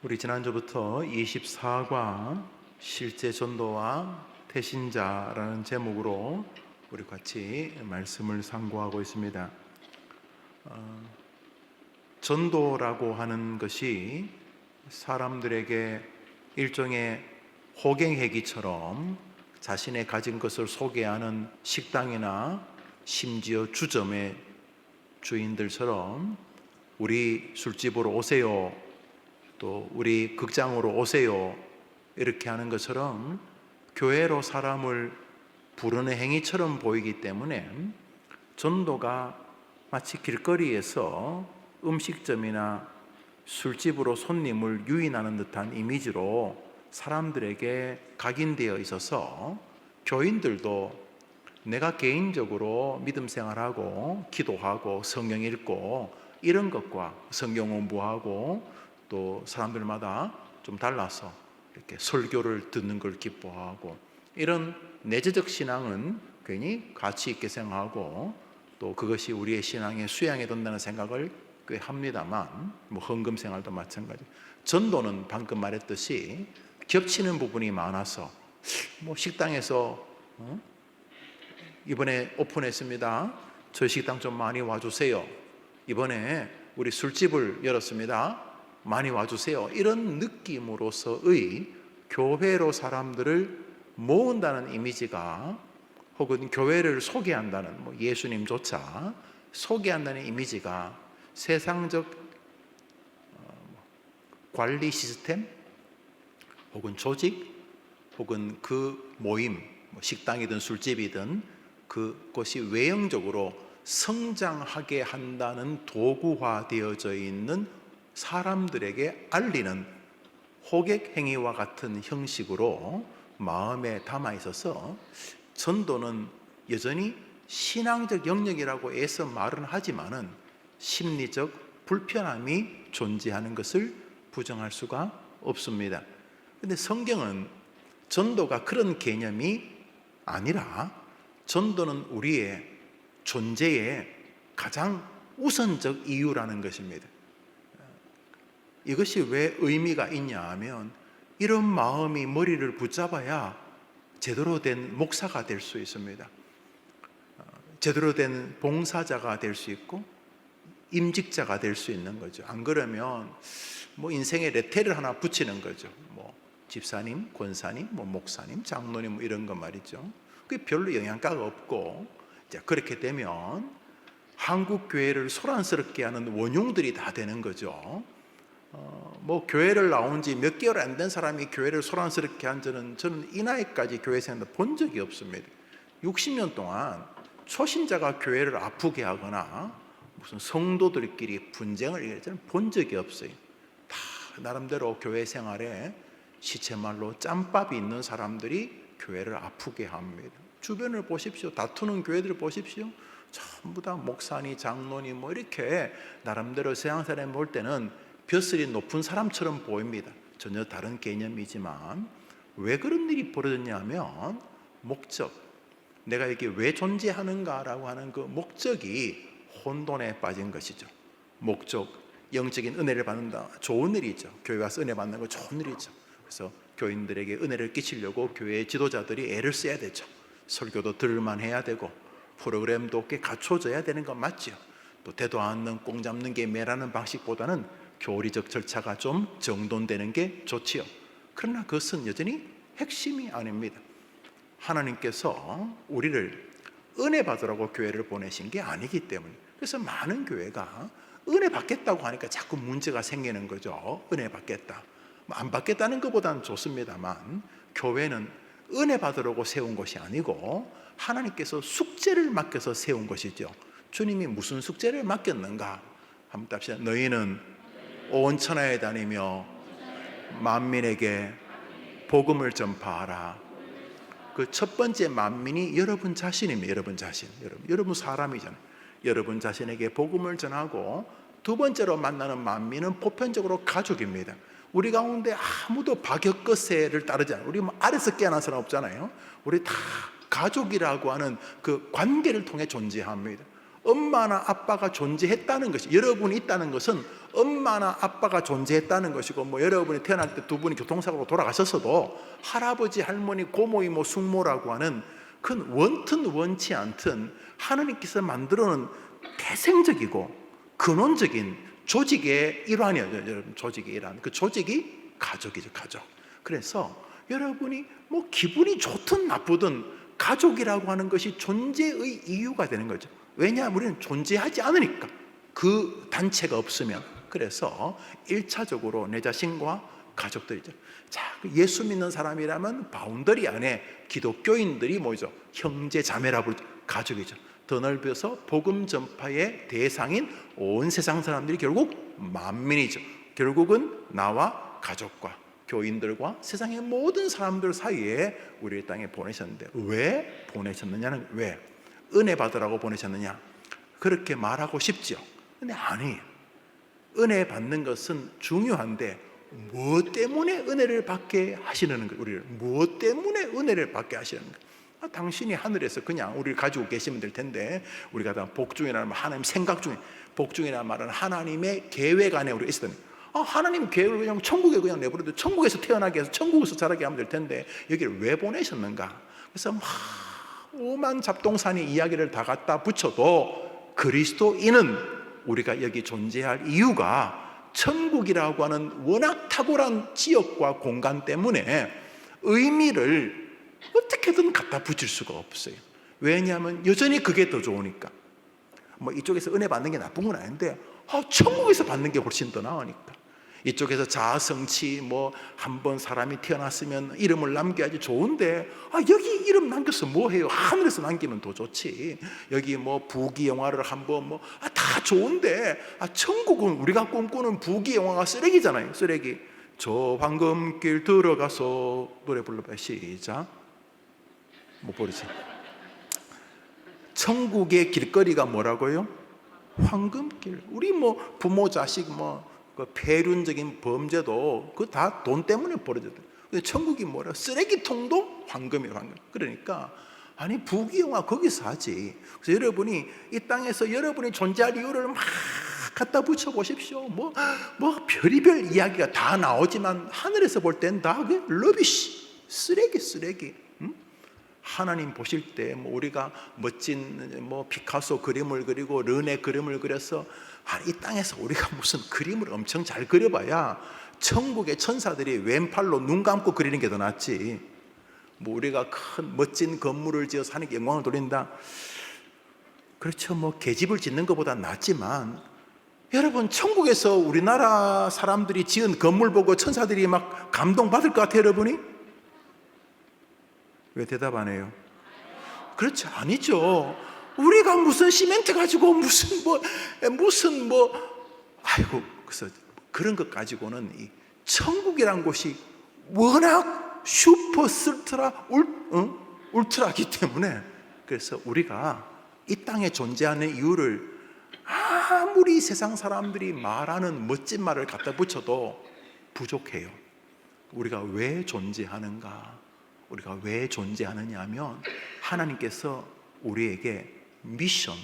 우리 지난주부터 24과 실제 전도와 태신자라는 제목으로 우리 같이 말씀을 상고하고 있습니다. 전도라고 하는 것이 사람들에게 일종의 호갱행위처럼 자신의 가진 것을 소개하는 식당이나 심지어 주점의 주인들처럼 우리 술집으로 오세요, 또 우리 극장으로 오세요 이렇게 하는 것처럼 교회로 사람을 부르는 행위처럼 보이기 때문에 전도가 마치 길거리에서 음식점이나 술집으로 손님을 유인하는 듯한 이미지로 사람들에게 각인되어 있어서 교인들도 내가 개인적으로 믿음 생활하고 기도하고 성경 읽고 이런 것과 성경 공부하고 또 사람들마다 좀 달라서 이렇게 설교를 듣는 걸 기뻐하고 이런 내재적 신앙은 괜히 가치 있게 생각하고 또 그것이 우리의 신앙에 수양이 된다는 생각을 꽤 합니다만, 헌금 생활도 마찬가지. 전도는 방금 말했듯이 겹치는 부분이 많아서 식당에서 이번에 오픈했습니다. 저희 식당 좀 많이 와주세요. 이번에 우리 술집을 열었습니다. 많이 와주세요. 이런 느낌으로서의 교회로 사람들을 모은다는 이미지가, 혹은 교회를 소개한다는, 예수님조차 소개한다는 이미지가 세상적 관리 시스템 혹은 조직 혹은 그 모임, 식당이든 술집이든 그것이 외형적으로 성장하게 한다는 도구화되어져 있는 사람들에게 알리는 호객 행위와 같은 형식으로 마음에 담아 있어서 전도는 여전히 신앙적 영역이라고 애써 말은 하지만은 심리적 불편함이 존재하는 것을 부정할 수가 없습니다. 그런데 성경은 전도가 그런 개념이 아니라 전도는 우리의 존재의 가장 우선적 이유라는 것입니다. 이것이 왜 의미가 있냐 하면 이런 마음이 머리를 붙잡아야 제대로 된 목사가 될 수 있습니다. 제대로 된 봉사자가 될 수 있고 임직자가 될 수 있는 거죠. 안 그러면 인생에 레테를 하나 붙이는 거죠. 집사님, 권사님, 목사님, 장로님 이런 거 말이죠. 그게 별로 영향가가 없고, 그렇게 되면 한국 교회를 소란스럽게 하는 원흉들이 다 되는 거죠. 교회를 나온 지 몇 개월 안 된 사람이 교회를 소란스럽게 한 저는 이 나이까지 교회 생활 본 적이 없습니다. 60년 동안 초신자가 교회를 아프게 하거나 무슨 성도들끼리 분쟁을 저는 본 적이 없어요. 다 나름대로 교회 생활에 시체말로 짬밥이 있는 사람들이 교회를 아프게 합니다. 주변을 보십시오. 다투는 교회들을 보십시오. 전부 다 목사니 장로니 이렇게 나름대로 세상 사람 볼 때는 벼슬이 높은 사람처럼 보입니다. 전혀 다른 개념이지만 왜 그런 일이 벌어졌냐 하면 목적, 내가 이게 왜 존재하는가라고 하는 그 목적이 혼돈에 빠진 것이죠. 목적, 영적인 은혜를 받는다, 좋은 일이죠. 교회 와서 은혜 받는 거 좋은 일이죠. 그래서 교인들에게 은혜를 끼치려고 교회의 지도자들이 애를 써야 되죠. 설교도 들을만 해야 되고 프로그램도 꽤 갖춰져야 되는 건 맞죠. 또 대도 않는 꽁 잡는 게 매라는 방식보다는 교리적 절차가 좀 정돈되는 게 좋지요. 그러나 그것은 여전히 핵심이 아닙니다. 하나님께서 우리를 은혜 받으라고 교회를 보내신 게 아니기 때문에. 그래서 많은 교회가 은혜 받겠다고 하니까 자꾸 문제가 생기는 거죠. 은혜 받겠다. 안 받겠다는 것보다는 좋습니다만, 교회는 은혜 받으라고 세운 것이 아니고 하나님께서 숙제를 맡겨서 세운 것이죠. 주님이 무슨 숙제를 맡겼는가? 한번 답시다. 너희는 온 천하에 다니며 만민에게 복음을 전파하라. 그 첫 번째 만민이 여러분 자신입니다. 여러분 자신. 여러분 사람이잖아요. 여러분 자신에게 복음을 전하고, 두 번째로 만나는 만민은 보편적으로 가족입니다. 우리 가운데 아무도 박역거세를 따르지 않아요. 우리 아래서 깨어난 사람 없잖아요. 우리 다 가족이라고 하는 그 관계를 통해 존재합니다. 엄마나 아빠가 존재했다는 것이, 여러분이 있다는 것은 엄마나 아빠가 존재했다는 것이고, 뭐 여러분이 태어날 때 두 분이 교통사고로 돌아가셨어도 할아버지, 할머니, 고모, 이모, 숙모라고 하는 그건 원튼 원치 않든 하나님께서 만들어 놓은 태생적이고 근원적인 조직의 일환이에요. 여러분, 조직의 일환. 그 조직이 가족이죠. 가족. 그래서 여러분이 뭐 기분이 좋든 나쁘든 가족이라고 하는 것이 존재의 이유가 되는 거죠. 왜냐하면 우리는 존재하지 않으니까, 그 단체가 없으면. 그래서 1차적으로 내 자신과 가족들이죠. 자, 예수 믿는 사람이라면 바운더리 안에 기독교인들이 뭐죠? 형제 자매라고 부르죠. 가족이죠. 더 넓혀서 복음 전파의 대상인 온 세상 사람들이 결국 만민이죠. 결국은 나와 가족과 교인들과 세상의 모든 사람들 사이에 우리 땅에 보내셨는데, 왜 보내셨느냐는, 왜 은혜 받으라고 보내셨느냐, 그렇게 말하고 싶죠. 근데 아니에요. 은혜 받는 것은 중요한데 무엇 때문에 은혜를 받게 하시는 거예요? 우리를 무엇 때문에 은혜를 받게 하시는 거예요? 당신이 하늘에서 그냥 우리를 가지고 계시면 될 텐데, 우리가 다 복중이라는 말, 하나님 생각 중에, 복중이라는 말은 하나님의 계획 안에 우리가 있었다는 거예요. 하나님 계획을 그냥 천국에 그냥 내버려도 천국에서 태어나게 해서 천국에서 자라게 하면 될 텐데 여기를 왜 보내셨는가? 그래서 막 오만 잡동사니 이야기를 다 갖다 붙여도 그리스도인은 우리가 여기 존재할 이유가 천국이라고 하는 워낙 탁월한 지역과 공간 때문에 의미를 어떻게든 갖다 붙일 수가 없어요. 왜냐하면 여전히 그게 더 좋으니까. 뭐 이쪽에서 은혜 받는 게 나쁜 건 아닌데 천국에서 받는 게 훨씬 더 나으니까. 이쪽에서 자아성취, 뭐 한번 사람이 태어났으면 이름을 남겨야지 좋은데, 여기 이름 남겨서 뭐 해요? 하늘에서 남기면 더 좋지. 여기 뭐 부귀영화를 한번 뭐 다 좋은데, 천국은 우리가 꿈꾸는 부귀영화가 쓰레기잖아요. 쓰레기. 저 황금길 들어가서 노래 불러봐요. 시작. 못 부르지. 천국의 길거리가 뭐라고요? 황금길. 우리 뭐 부모 자식 뭐 그 폐륜적인 범죄도 그 다 돈 때문에 벌어졌대요. 천국이 뭐라? 쓰레기통도 황금이에요, 황금. 그러니까 아니 부귀영화 거기서 하지. 그래서 여러분이 이 땅에서 여러분이 존재할 이유를 막 갖다 붙여 보십시오. 뭐 별의별 이야기가 다 나오지만 하늘에서 볼 땐 다 그 러비쉬, 쓰레기. 하나님 보실 때 뭐 우리가 멋진 뭐 피카소 그림을 그리고 르네 그림을 그려서 이 땅에서 우리가 무슨 그림을 엄청 잘 그려봐야 천국의 천사들이 왼팔로 눈 감고 그리는 게 더 낫지. 뭐 우리가 큰 멋진 건물을 지어서 하나님께 영광을 돌린다, 그렇죠. 뭐 계집을 짓는 것보다 낫지만, 여러분 천국에서 우리나라 사람들이 지은 건물 보고 천사들이 막 감동받을 것 같아요, 여러분이? 왜 대답 안 해요? 그렇지, 아니죠. 우리가 무슨 시멘트 가지고 그래서 그런 것 가지고는 이 천국이란 곳이 워낙 슈퍼 스트라 울트라기 때문에, 그래서 우리가 이 땅에 존재하는 이유를 아무리 세상 사람들이 말하는 멋진 말을 갖다 붙여도 부족해요. 우리가 왜 존재하는가? 우리가 왜 존재하느냐 하면 하나님께서 우리에게 미션,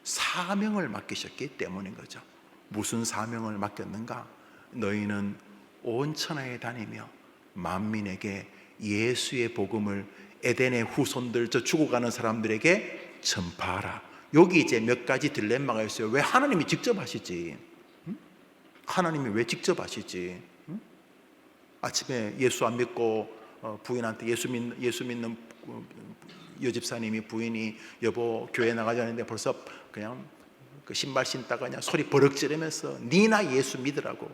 사명을 맡기셨기 때문인 거죠. 무슨 사명을 맡겼는가? 너희는 온 천하에 다니며 만민에게 예수의 복음을 에덴의 후손들, 저 죽어가는 사람들에게 전파하라. 여기 이제 몇 가지 딜레마가 있어요. 왜 하나님이 직접 하시지? 하나님이 왜 직접 하시지? 아침에 예수 안 믿고 부인한테 예수 믿는 여집사님이 부인이 여보 교회 나가자는데 벌써 그냥 그 신발 신다가 그냥 소리 버럭 지르면서 니나 예수 믿으라고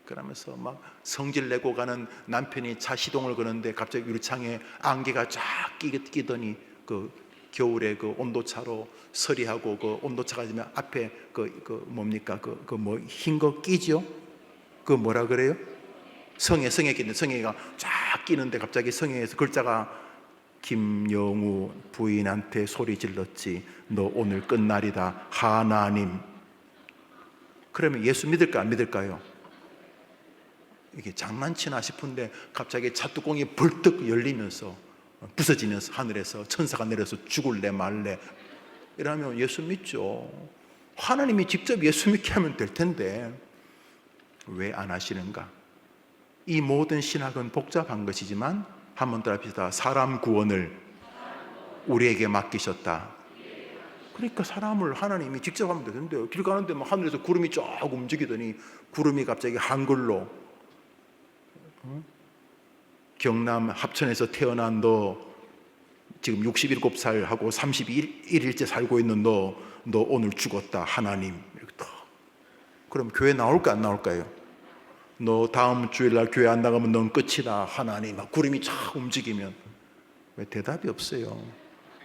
그러면서 막 성질 내고 가는 남편이 차 시동을 거는데 갑자기 유리창에 안개가 쫙 끼더니 그 겨울에 그 온도차로 서리하고 그 온도차가 되면 앞에 그 뭡니까 그 뭐 흰 거 끼죠? 그 뭐라 그래요? 성에 끼는데 성에가 쫙 끼는데 갑자기 성에서 글자가 김영우 부인한테 소리 질렀지. 너 오늘 끝날이다 하나님. 그러면 예수 믿을까 안 믿을까요? 이게 장난치나 싶은데 갑자기 차뚜껑이 벌떡 열리면서 부서지면서 하늘에서 천사가 내려서 죽을래 말래 이러면 예수 믿죠. 하나님이 직접 예수 믿게 하면 될 텐데 왜 안 하시는가? 이 모든 신학은 복잡한 것이지만 한 번 더 합시다. 사람 구원을 우리에게 맡기셨다. 그러니까 사람을 하나님이 직접 하면 되는데요. 길 가는데 막 하늘에서 구름이 쫙 움직이더니 구름이 갑자기 한글로 경남 합천에서 태어난 너 지금 67살하고 31일째 살고 있는 너 오늘 죽었다 하나님. 이렇게 딱. 그럼 교회 나올까 안 나올까요? 너 다음 주일날 교회 안 나가면 넌 끝이다 하나님. 막 구름이 쫙 움직이면 왜 대답이 없어요?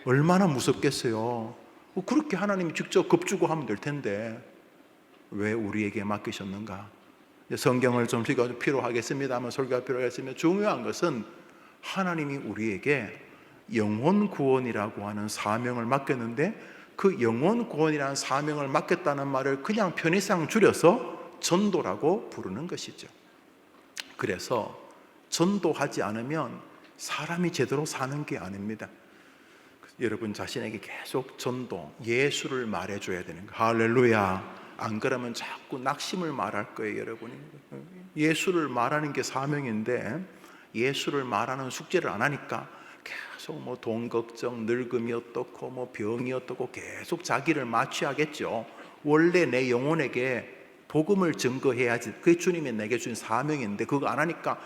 얼마나 무섭겠어요. 그렇게 하나님이 직접 겁주고 하면 될 텐데 왜 우리에게 맡기셨는가? 성경을 좀 필요하겠습니다만 설교가 필요하겠습니다. 중요한 것은 하나님이 우리에게 영혼 구원이라고 하는 사명을 맡겼는데 그 영혼 구원이라는 사명을 맡겼다는 말을 그냥 편의상 줄여서 전도라고 부르는 것이죠. 그래서 전도하지 않으면 사람이 제대로 사는 게 아닙니다. 여러분 자신에게 계속 전도, 예수를 말해줘야 되는 거예요. 할렐루야. 안 그러면 자꾸 낙심을 말할 거예요, 여러분이. 예수를 말하는 게 사명인데 예수를 말하는 숙제를 안 하니까 계속 뭐 돈 걱정, 늙음이 어떻고 뭐 병이 어떻고 계속 자기를 마취하겠죠. 원래 내 영혼에게 복음을 증거해야지. 그게 주님이 내게 준 사명인데 그거 안 하니까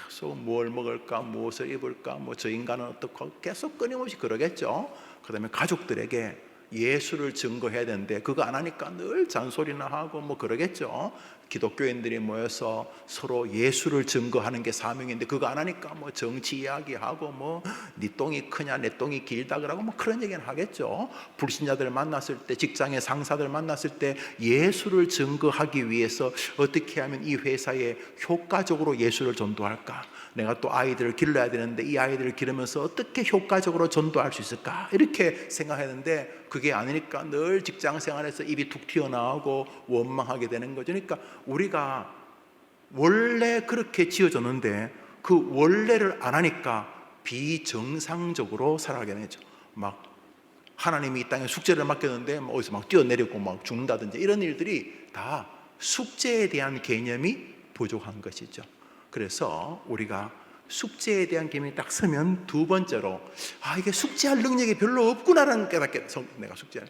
계속 뭘 먹을까, 무엇을 입을까, 뭐 저 인간은 어떻고 계속 끊임없이 그러겠죠. 그 다음에 가족들에게 예수를 증거해야 되는데 그거 안 하니까 늘 잔소리나 하고 뭐 그러겠죠. 기독교인들이 모여서 서로 예수를 증거하는 게 사명인데 그거 안 하니까 뭐 정치 이야기하고 뭐 네 똥이 크냐 내 똥이 길다 그러고 뭐 그런 얘기는 하겠죠. 불신자들 만났을 때, 직장의 상사들 만났을 때 예수를 증거하기 위해서 어떻게 하면 이 회사에 효과적으로 예수를 전도할까? 내가 또 아이들을 길러야 되는데 이 아이들을 기르면서 어떻게 효과적으로 전도할 수 있을까? 이렇게 생각했는데 그게 아니니까 늘 직장 생활에서 입이 툭 튀어나오고 원망하게 되는 거죠. 그러니까 우리가 원래 그렇게 지어졌는데 그 원래를 안 하니까 비정상적으로 살아가게 되죠. 막 하나님이 이 땅에 숙제를 맡겼는데 뭐 어디서 막 뛰어내리고 막 죽는다든지 이런 일들이 다 숙제에 대한 개념이 부족한 것이죠. 그래서 우리가 숙제에 대한 개념이 딱 서면 두 번째로 이게 숙제할 능력이 별로 없구나라는 깨닫게 돼서 내가 숙제할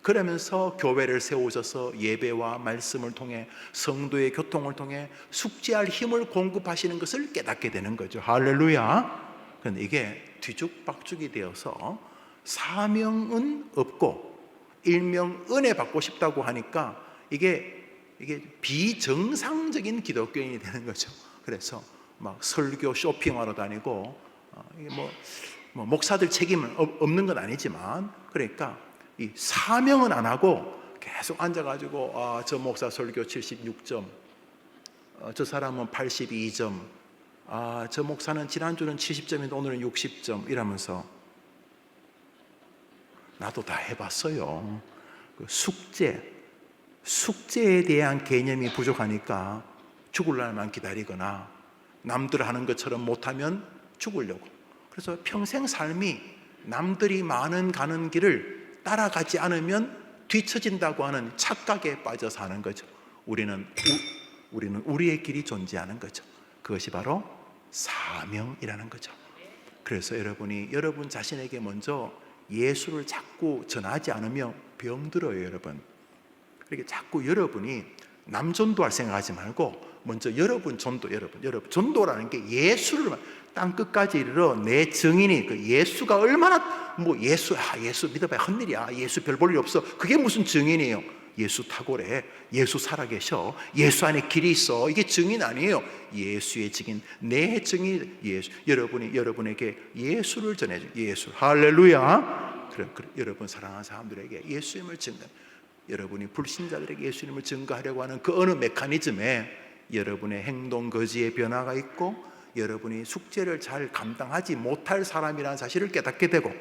그러면서 교회를 세우셔서 예배와 말씀을 통해 성도의 교통을 통해 숙제할 힘을 공급하시는 것을 깨닫게 되는 거죠. 할렐루야. 그런데 이게 뒤죽박죽이 되어서 사명은 없고 일명 은혜 받고 싶다고 하니까 이게 비정상적인 기독교인이 되는 거죠. 그래서 막 설교 쇼핑하러 다니고 뭐 목사들 책임은 없는 건 아니지만 그러니까 이 사명은 안 하고 계속 앉아가지고 저 목사 설교 76점, 저 사람은 82점, 저 목사는 지난주는 70점인데 오늘은 60점 이러면서 나도 다 해봤어요. 그 숙제에 대한 개념이 부족하니까 죽을 날만 기다리거나 남들 하는 것처럼 못하면 죽으려고. 그래서 평생 삶이 남들이 많은 가는 길을 따라가지 않으면 뒤처진다고 하는 착각에 빠져 사는 거죠. 우리는 우리의 길이 존재하는 거죠. 그것이 바로 사명이라는 거죠. 그래서 여러분 자신에게 먼저 예수를 자꾸 전하지 않으면 병들어요, 여러분. 그렇게 자꾸 여러분이 남 전도할 생각하지 말고 먼저 여러분 전도, 여러분 전도라는 게 예수를 땅 끝까지 이르러 내 증인이 그 예수가 얼마나 뭐 예수 믿어봐야 헛일이야. 예수 별 볼 일 없어. 그게 무슨 증인이에요? 예수 탁월해. 예수 살아계셔. 예수 안에 길이 있어. 이게 증인 아니에요. 예수의 증인, 내 증인 예수. 여러분에게 예수를 전해줘. 예수. 할렐루야. 그래, 여러분 사랑하는 사람들에게 예수님을 증거. 여러분이 불신자들에게 예수님을 증거하려고 하는 그 어느 메커니즘에 여러분의 행동 거지의 변화가 있고 여러분이 숙제를 잘 감당하지 못할 사람이라는 사실을 깨닫게 되고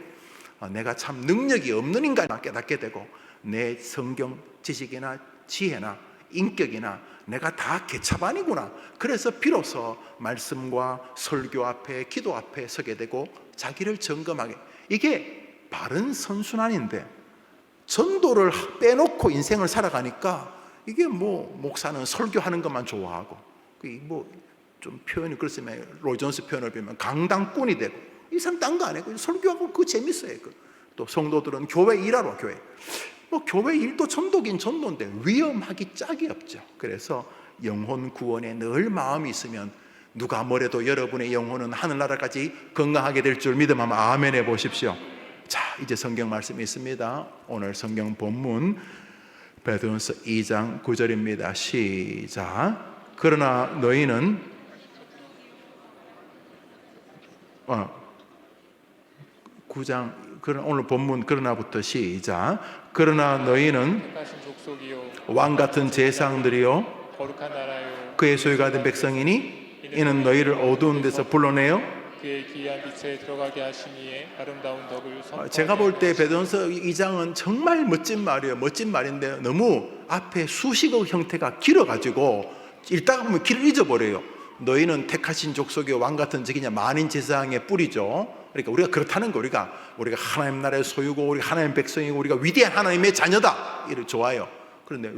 내가 참 능력이 없는 인간을 깨닫게 되고 내 성경 지식이나 지혜나 인격이나 내가 다 개차반이구나. 그래서 비로소 말씀과 설교 앞에 기도 앞에 서게 되고 자기를 점검하게. 이게 바른 선순환인데 전도를 빼놓고 인생을 살아가니까 이게 뭐 목사는 설교하는 것만 좋아하고, 뭐 좀 표현이 그렇지만 로이 존스 표현을 보면 강당꾼이 되고, 이 사람 딴 거 안 해고 설교하고 그거 재밌어요. 또 성도들은 교회 일하러 교회. 뭐 교회 일도 전도긴 전도인데 위험하기 짝이 없죠. 그래서 영혼 구원에 늘 마음이 있으면 누가 뭐래도 여러분의 영혼은 하늘나라까지 건강하게 될 줄 믿음하면 아멘 해보십시오. 자, 이제 성경 말씀이 있습니다. 오늘 성경 본문 베드로전서 2장 9절입니다. 시작. 그러나 너희는 9장 오늘 본문 그러나부터 시작. 그러나 너희는 왕같은 제사장들이요 거룩한 나라요 그의 소유가 된 백성이니 이는 너희를 어두운 데서 불러내어 그의 귀한 빛에 들어가게 하시니에 아름다운 덕을 선포하게 제가 볼 때 베드로전서 2장은 정말 멋진 말이에요. 멋진 말인데 너무 앞에 수식어 형태가 길어가지고 읽다가 보면 길을 잊어버려요. 너희는 택하신 족속의 왕같은 적이냐 만인 제사장의 뿌리죠. 그러니까 우리가 그렇다는 거, 우리가 하나님 나라의 소유고 우리가 하나님 백성이고 우리가 위대한 하나님의 자녀다, 이를 좋아요. 그런데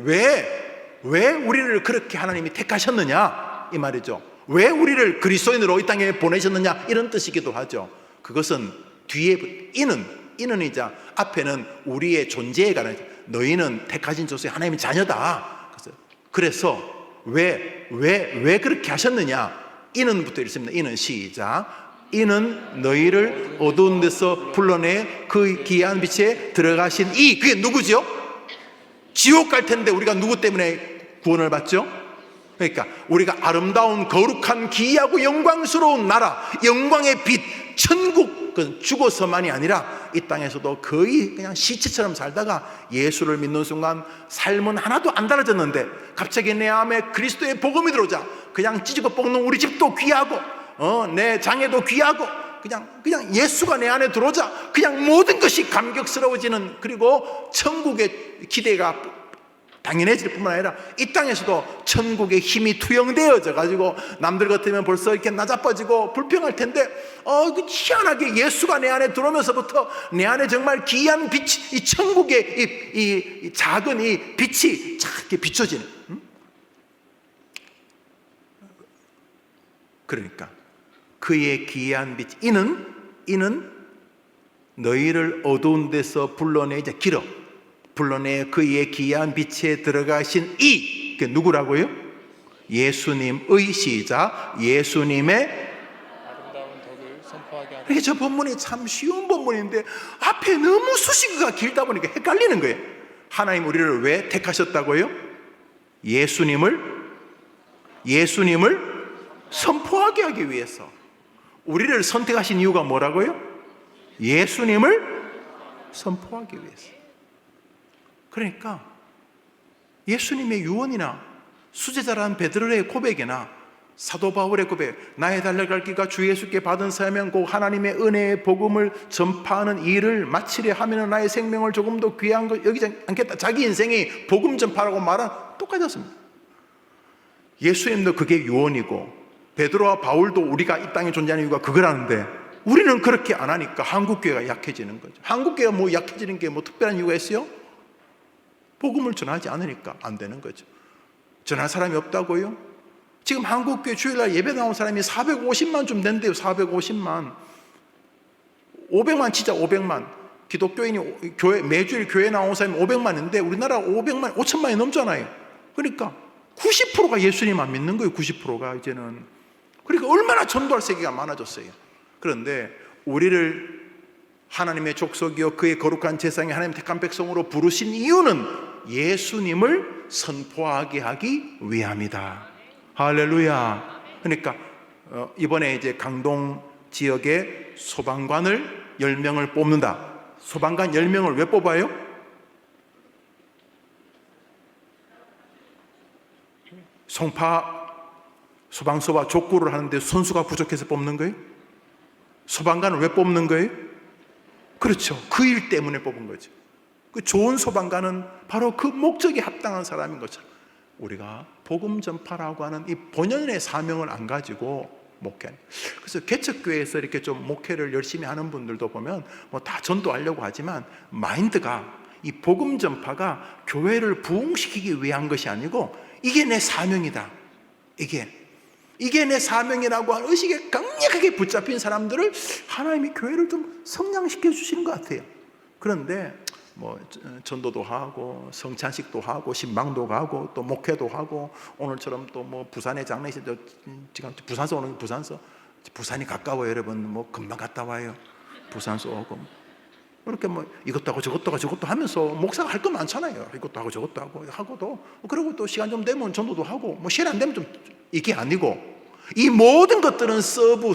왜 우리를 그렇게 하나님이 택하셨느냐 이 말이죠. 왜 우리를 그리스도인으로 이 땅에 보내셨느냐 이런 뜻이기도 하죠. 그것은 뒤에 이는 이제 앞에는 우리의 존재에 관한, 너희는 택하신 족속의 하나님의 자녀다. 그래서 왜 그렇게 하셨느냐? 이는부터 읽습니다. 이는 시작. 이는 너희를 어두운 데서 불러내 그 귀한 빛에 들어가신 그게 누구죠? 지옥 갈 텐데 우리가 누구 때문에 구원을 받죠? 그러니까 우리가 아름다운 거룩한 귀하고 영광스러운 나라, 영광의 빛, 천국, 그건 죽어서만이 아니라 이 땅에서도 거의 그냥 시체처럼 살다가 예수를 믿는 순간 삶은 하나도 안 달라졌는데 갑자기 내 안에 그리스도의 복음이 들어오자 그냥 찢고 볶는 우리 집도 귀하고 내 장애도 귀하고 그냥 예수가 내 안에 들어오자 그냥 모든 것이 감격스러워지는, 그리고 천국의 기대가 당연해질 뿐만 아니라 이 땅에서도 천국의 힘이 투영되어져 가지고 남들 같으면 벌써 이렇게 나자빠지고 불평할 텐데 희한하게 예수가 내 안에 들어오면서부터 내 안에 정말 귀한 빛, 이 천국의 이 작은 이 빛이 이렇게 비춰지는. 그러니까 그의 귀한 빛, 이는 너희를 어두운 데서 불러내 불러내 그의 귀한 빛에 들어가신 그게 누구라고요? 예수님의 시작. 예수님의 아름다운 덕을 선포하게 하는. 이게 저 본문이 참 쉬운 본문인데 앞에 너무 수식어가 길다 보니까 헷갈리는 거예요. 하나님 우리를 왜 택하셨다고요? 예수님을 선포하게 하기 위해서. 우리를 선택하신 이유가 뭐라고요? 예수님을 선포하기 위해서. 그러니까 예수님의 유언이나 수제자란 베드로의 고백이나 사도 바울의 고백, 나의 달려갈 길과 주 예수께 받은 사명 곧 하나님의 은혜의 복음을 전파하는 일을 마치려 하면 나의 생명을 조금 더 귀한 것 여기지 않겠다. 자기 인생이 복음 전파라고 말한 똑같았습니다. 예수님도 그게 유언이고 베드로와 바울도 우리가 이 땅에 존재하는 이유가 그거라는데 우리는 그렇게 안 하니까 한국교회가 약해지는 거죠. 한국교회가 뭐 약해지는 게 뭐 특별한 이유가 있어요? 복음을 전하지 않으니까 안 되는 거죠. 전할 사람이 없다고요? 지금 한국교회 주일날 예배 나온 사람이 450만 좀 된대요. 450만 500만 치자. 500만 기독교인이 매주일 교회 나온 사람이 500만인데 우리나라 5천만이 넘잖아요. 그러니까 90%가 예수님 안 믿는 거예요. 90%가 이제는. 그러니까 얼마나 전도할 세계가 많아졌어요. 그런데 우리를 하나님의 족속이요 그의 거룩한 제사장이 하나님 택한 백성으로 부르신 이유는 예수님을 선포하게 하기 위함이다. 할렐루야. 그러니까 이번에 이제 강동 지역에 소방관을 10명을 뽑는다. 소방관 10명을 왜 뽑아요? 송파 소방서와 족구를 하는데 선수가 부족해서 뽑는 거예요? 소방관을 왜 뽑는 거예요? 그렇죠. 그 일 때문에 뽑은 거죠. 그 좋은 소방관은 바로 그 목적에 합당한 사람인 것처럼 우리가 복음 전파라고 하는 이 본연의 사명을 안 가지고 목회하는. 그래서 개척교회에서 이렇게 좀 목회를 열심히 하는 분들도 보면 뭐 다 전도하려고 하지만 마인드가 이 복음 전파가 교회를 부흥시키기 위한 것이 아니고 이게 내 사명이다. 이게 내 사명이라고 하는 의식에 강력하게 붙잡힌 사람들을 하나님이 교회를 좀 성장시켜 주시는 것 같아요. 그런데 뭐 전도도 하고 성찬식도 하고 신방도 가고 또 목회도 하고 오늘처럼 또 뭐 부산에 장례식, 지금 부산서 오는 부산이 가까워요. 여러분 뭐 금방 갔다 와요. 부산서 오고 이렇게 뭐 이것도 하고 저것도 하고 저것도 하면서 목사가 할 거 많잖아요. 이것도 하고 저것도 하고도 그리고 또 시간 좀 되면 전도도 하고 뭐 시간 안 되면 좀 이게 아니고 이 모든 것들은 서브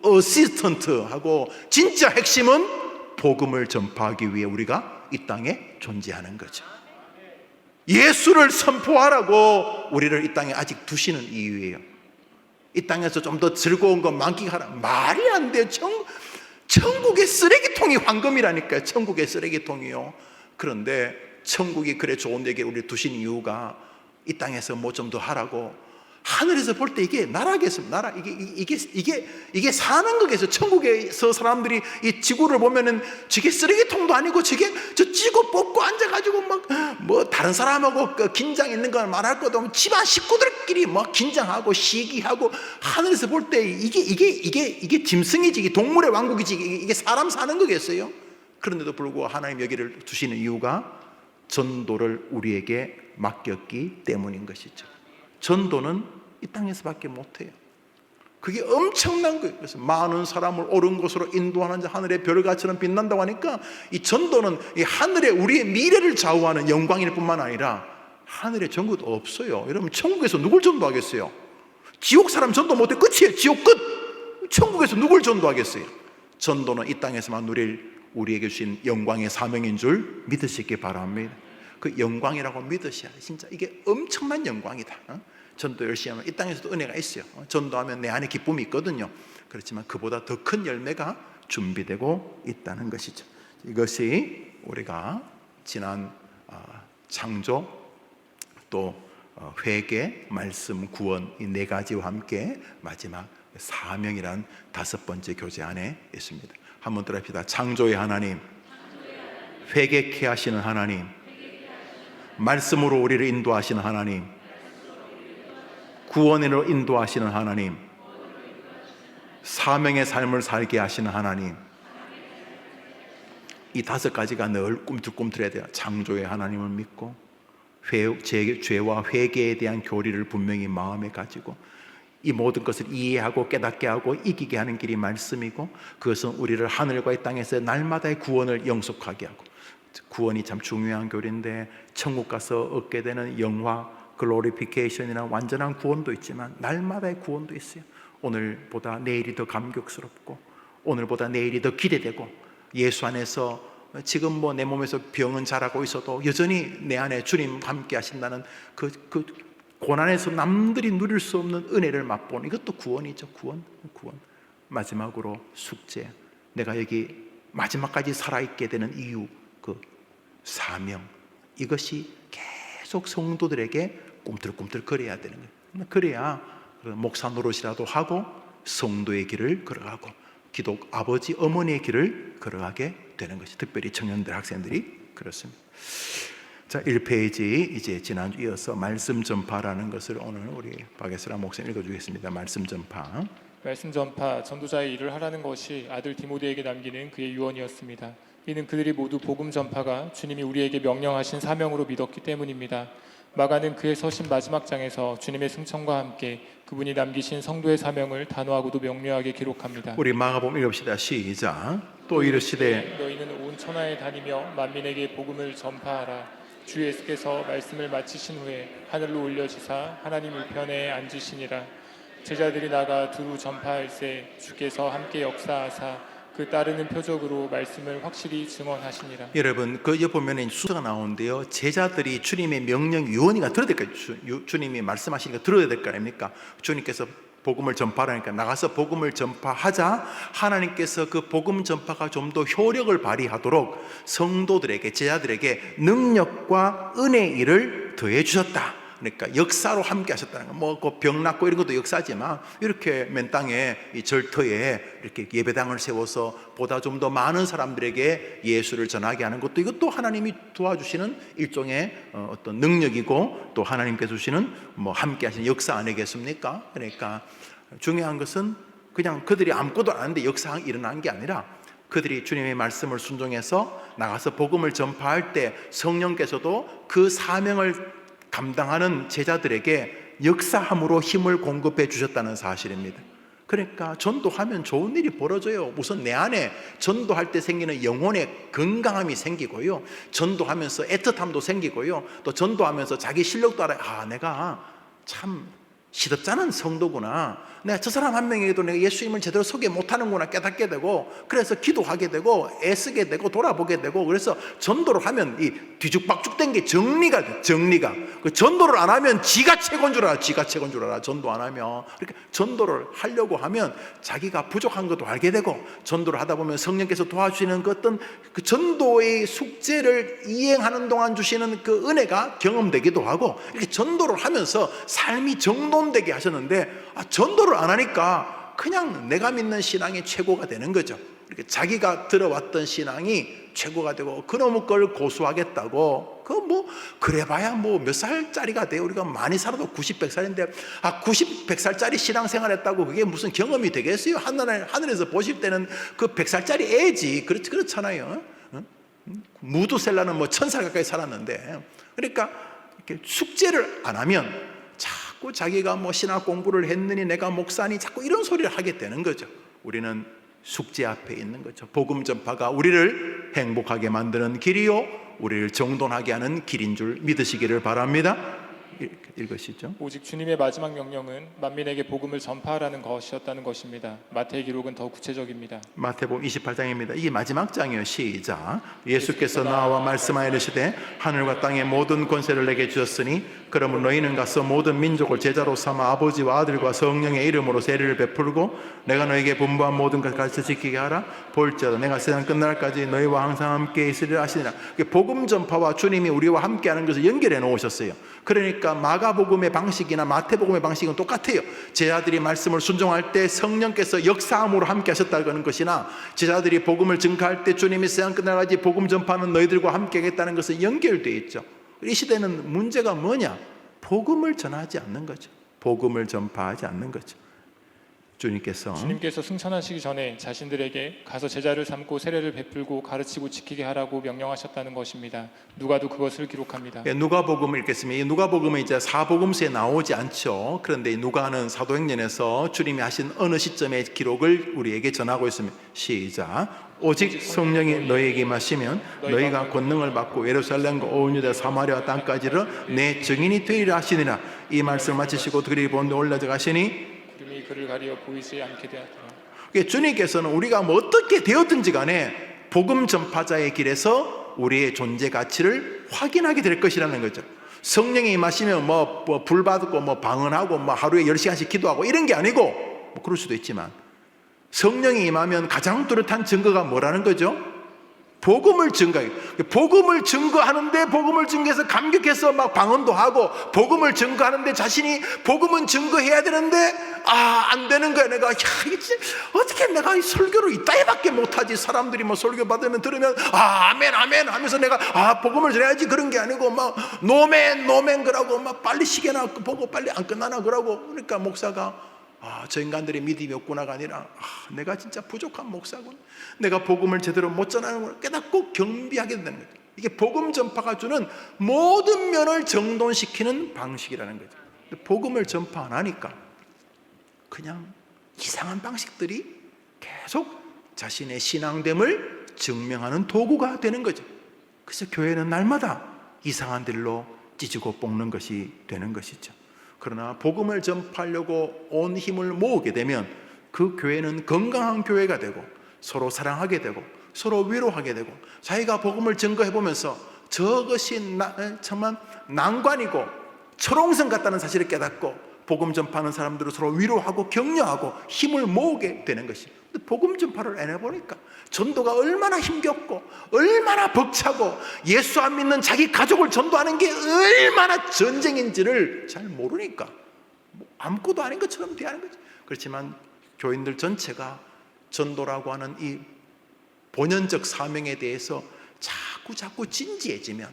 어시스턴트하고 진짜 핵심은 복음을 전파하기 위해 우리가 이 땅에 존재하는 거죠. 예수를 선포하라고 우리를 이 땅에 아직 두시는 이유예요. 이 땅에서 좀 더 즐거운 거 만끽하라. 말이 안 돼요. 천국의 쓰레기통이 황금이라니까요. 천국의 쓰레기통이요. 그런데 천국이 그래 좋은 데게 우리를 두신 이유가 이 땅에서 뭐 좀 더 하라고. 하늘에서 볼 때 이게 나라겠습니다. 이게 사는 거겠어요. 천국에서 사람들이 이 지구를 보면은 저게 쓰레기통도 아니고 저 찌고 뽑고 앉아가지고 막 뭐 다른 사람하고 긴장 있는 걸 말할 것도 없고 집안 식구들끼리 막 긴장하고 시기하고 하늘에서 볼 때 이게 짐승이지, 이게 동물의 왕국이지, 이게 사람 사는 거겠어요. 그런데도 불구하고 하나님 여기를 두시는 이유가 전도를 우리에게 맡겼기 때문인 것이죠. 전도는 이 땅에서밖에 못해요. 그게 엄청난 거예요. 그래서 많은 사람을 옳은 곳으로 인도하는 자 하늘의 별같이는 빛난다고 하니까 이 전도는 이 하늘에 우리의 미래를 좌우하는 영광일 뿐만 아니라 하늘에 전도도 없어요. 여러분 천국에서 누굴 전도하겠어요? 지옥 사람 전도 못해 끝이에요. 지옥 끝. 천국에서 누굴 전도하겠어요? 전도는 이 땅에서만 누릴 우리에게 주신 영광의 사명인 줄 믿으시기 바랍니다. 그 영광이라고 믿으셔야 돼. 진짜 이게 엄청난 영광이다. 전도 열심히 하면 이 땅에서도 은혜가 있어요. 전도하면 내 안에 기쁨이 있거든요. 그렇지만 그보다 더 큰 열매가 준비되고 있다는 것이죠. 이것이 우리가 지난 창조 또 회개, 말씀, 구원 이 네 가지와 함께 마지막 사명이란 다섯 번째 교제 안에 있습니다. 한번 들어봅시다. 창조의 하나님, 회개케 하시는 하나님, 말씀으로 우리를 인도하시는 하나님, 구원으로 인도하시는 하나님, 사명의 삶을 살게 하시는 하나님. 이 다섯 가지가 늘 꿈틀꿈틀해야 돼요. 창조의 하나님을 믿고 죄와 회개에 대한 교리를 분명히 마음에 가지고 이 모든 것을 이해하고 깨닫게 하고 이기게 하는 길이 말씀이고 그것은 우리를 하늘과 이 땅에서 날마다의 구원을 영속하게 하고 구원이 참 중요한 교리인데 천국 가서 얻게 되는 영화 글로리피케이션이나 완전한 구원도 있지만 날마다의 구원도 있어요. 오늘보다 내일이 더 감격스럽고 오늘보다 내일이 더 기대되고 예수 안에서 지금 뭐 내 몸에서 병은 잘하고 있어도 여전히 내 안에 주님 함께 하신다는 그 고난에서 남들이 누릴 수 없는 은혜를 맛보는 이것도 구원이죠. 구원. 마지막으로 숙제. 내가 여기 마지막까지 살아있게 되는 이유, 그 사명. 이것이 계속 성도들에게 꿈틀꿈틀 거려야 되는 거예요. 그래야 목사 노릇이라도 하고 성도의 길을 걸어가고 기독 아버지 어머니의 길을 걸어가게 되는 것이 특별히 청년들 학생들이 그렇습니다. 자, 1페이지 이제 지난주 이어서 말씀 전파라는 것을 오늘 우리 박예슬아 목사님 읽어주겠습니다. 말씀 전파. 말씀 전파, 전도자의 일을 하라는 것이 아들 디모데에게 남기는 그의 유언이었습니다. 이는 그들이 모두 복음 전파가 주님이 우리에게 명령하신 사명으로 믿었기 때문입니다. 마가는 그의 서신 마지막 장에서 주님의 승천과 함께 그분이 남기신 성도의 사명을 단호하고도 명료하게 기록합니다. 우리 마가복음 읽읍시다. 시작. 또 이르시되 너희는 온 천하에 다니며 만민에게 복음을 전파하라. 주 예수께서 말씀을 마치신 후에 하늘로 올려지사 하나님 우편에 앉으시니라. 제자들이 나가 두루 전파할새 주께서 함께 역사하사 그 따르는 표적으로 말씀을 확실히 증언하시니라. 여러분 그 옆에 보면 순서가 나오는데요. 제자들이 주님의 명령 유언이가 들어야 될까요? 주님이 말씀하시니까 들어야 될 거 아닙니까? 주님께서 복음을 전파하니까 나가서 복음을 전파하자 하나님께서 그 복음 전파가 좀 더 효력을 발휘하도록 성도들에게 제자들에게 능력과 은혜의 일을 더해 주셨다. 그러니까 역사로 함께 하셨다는 거. 뭐 병 낫고 이런 것도 역사지만 이렇게 맨 땅에 이 절터에 이렇게 예배당을 세워서 보다 좀 더 많은 사람들에게 예수를 전하게 하는 것도 이것도 하나님이 도와주시는 일종의 어떤 능력이고 또 하나님께서 주시는 뭐 함께 하시는 역사 아니겠습니까? 그러니까 중요한 것은 그냥 그들이 아무것도 안 하는데 역사가 일어난 게 아니라 그들이 주님의 말씀을 순종해서 나가서 복음을 전파할 때 성령께서도 그 사명을 감당하는 제자들에게 역사함으로 힘을 공급해 주셨다는 사실입니다. 그러니까 전도하면 좋은 일이 벌어져요. 우선 내 안에 전도할 때 생기는 영혼의 건강함이 생기고요, 전도하면서 애틋함도 생기고요, 또 전도하면서 자기 실력도 알아요. 아, 내가 참 시덥잖은 성도구나, 내가 저 사람 한 명에게도 내가 예수님을 제대로 소개 못하는구나 깨닫게 되고, 그래서 기도하게 되고 애쓰게 되고 돌아보게 되고, 그래서 전도를 하면 이 뒤죽박죽된 게 정리가 돼. 정리가. 그 전도를 안 하면 지가 최고인 줄 알아. 지가 최고인 줄 알아. 전도 안 하면. 그러니까 전도를 하려고 하면 자기가 부족한 것도 알게 되고, 전도를 하다 보면 성령께서 도와주시는 그 어떤 그 전도의 숙제를 이행하는 동안 주시는 그 은혜가 경험되기도 하고, 이렇게 전도를 하면서 삶이 정돈되게 하셨는데, 전도를 안 하니까 그냥 내가 믿는 신앙이 최고가 되는 거죠. 이렇게 자기가 들어왔던 신앙이 최고가 되고 그놈의 걸 고수하겠다고, 그래봐야 몇 살짜리가 돼요. 우리가 많이 살아도 90, 100살인데 90, 100살짜리 신앙생활 했다고 그게 무슨 경험이 되겠어요? 하늘에서 보실 때는 그 100살짜리 애지. 그렇잖아요. 무두셀라는 1000살 가까이 살았는데, 그러니까 이렇게 숙제를 안 하면 자꾸 자기가 신학 공부를 했느니 내가 목사니 자꾸 이런 소리를 하게 되는 거죠. 우리는 숙제 앞에 있는 거죠. 복음 전파가 우리를 행복하게 만드는 길이요, 우리를 정돈하게 하는 길인 줄 믿으시기를 바랍니다. 읽으시죠. 오직 주님의 마지막 명령은 만민에게 복음을 전파하라는 것이었다는 것입니다. 마태의 기록은 더 구체적입니다. 마태복음 28장입니다. 이게 마지막 장이에요. 시작. 예수께서 나와 말씀하여 이르시되 하늘과 땅의 모든 권세를 내게 주셨으니 그러므로 너희는 가서 모든 민족을 제자로 삼아 아버지와 아들과 성령의 이름으로 세례를 베풀고 내가 너에게 분부한 모든 것을 가르쳐 지키게 하라. 볼지어다 내가 세상 끝날까지 너희와 항상 함께 있으리라 하시니라. 복음 전파와 주님이 우리와 함께하는 것을 연결해 놓으셨어요. 그러니까 마가복음의 방식이나 마태복음의 방식은 똑같아요. 제자들이 말씀을 순종할 때 성령께서 역사함으로 함께 하셨다는 것이나, 제자들이 복음을 증거할 때 주님이 세상 끝날까지 복음 전파하는 너희들과 함께 하겠다는 것은 연결되어 있죠. 이 시대는 문제가 뭐냐? 복음을 전하지 않는 거죠. 복음을 전파하지 않는 거죠. 주님께서 승천하시기 전에 자신들에게 가서 제자를 삼고 세례를 베풀고 가르치고 지키게 하라고 명령하셨다는 것입니다. 누가도 그것을 기록합니다. 누가복음을 읽겠습니다. 이 누가복음은 이제 사복음서에 나오지 않죠. 그런데 누가는 사도행전에서 주님이 하신 어느 시점의 기록을 우리에게 전하고 있습니다. 시작. 오직 성령이 너희에게 임하시면 너희가 권능을 받고 예루살렘과 온 유대 사마리아 땅까지를 내 증인이 되리라 하시니라. 이 말씀을 마치시고 그리 본데 올라져 가시니 그를 가리어 보이지 않게 되었더라. 주님께서는 우리가 어떻게 되었든지 간에 복음 전파자의 길에서 우리의 존재 가치를 확인하게 될 것이라는 거죠. 성령이 임하시면 불 받고 방언하고 하루에 10시간씩 기도하고 이런 게 아니고, 그럴 수도 있지만 성령이 임하면 가장 뚜렷한 증거가 뭐라는 거죠? 복음을 증거해요. 복음을 증거하는데, 복음을 증거해서 감격해서 방언도 하고, 복음을 증거하는데 자신이 복음은 증거해야 되는데 안 되는 거야. 내가 어떻게 내가 이 설교를 이따위밖에 못하지. 사람들이 설교 받으면 들으면 아멘 아멘 하면서 내가 복음을 전해야지. 그런 게 아니고 노멘 그러고 빨리 시계나 보고 빨리 안 끝나나 그러고. 그러니까 목사가 저 인간들의 믿음이 없구나가 아니라 내가 진짜 부족한 목사군, 내가 복음을 제대로 못 전하는구나 깨닫고 경비하게 되는 거죠. 이게 복음 전파가 주는 모든 면을 정돈시키는 방식이라는 거죠. 복음을 전파 안 하니까 그냥 이상한 방식들이 계속 자신의 신앙됨을 증명하는 도구가 되는 거죠. 그래서 교회는 날마다 이상한 데로 찢고 볶는 것이 되는 것이죠. 그러나 복음을 전파하려고 온 힘을 모으게 되면 그 교회는 건강한 교회가 되고, 서로 사랑하게 되고, 서로 위로하게 되고, 자기가 복음을 증거해보면서 저것이 정말 난관이고 철옹성 같다는 사실을 깨닫고 복음 전파하는 사람들을 서로 위로하고 격려하고 힘을 모으게 되는 것이 근데 복음 전파를 안 해보니까 전도가 얼마나 힘겹고 얼마나 벅차고 예수 안 믿는 자기 가족을 전도하는 게 얼마나 전쟁인지를 잘 모르니까 뭐 아무것도 아닌 것처럼 대하는 거지. 그렇지만 교인들 전체가 전도라고 하는 이 본연적 사명에 대해서 자꾸 진지해지면,